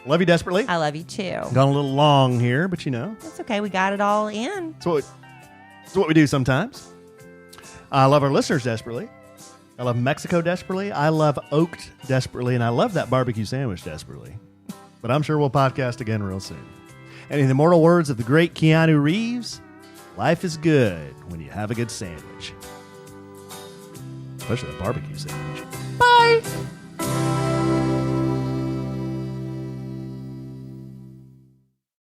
Love you desperately. I love you too. Gone a little long here, but It's okay. We got it all in. it's what we do sometimes. I love our listeners desperately. I love Mexico desperately. I love Oaked desperately, and I love that barbecue sandwich desperately. But I'm sure we'll podcast again real soon. And in the immortal words of the great Keanu Reeves, life is good when you have a good sandwich. Especially a barbecue sandwich. Bye!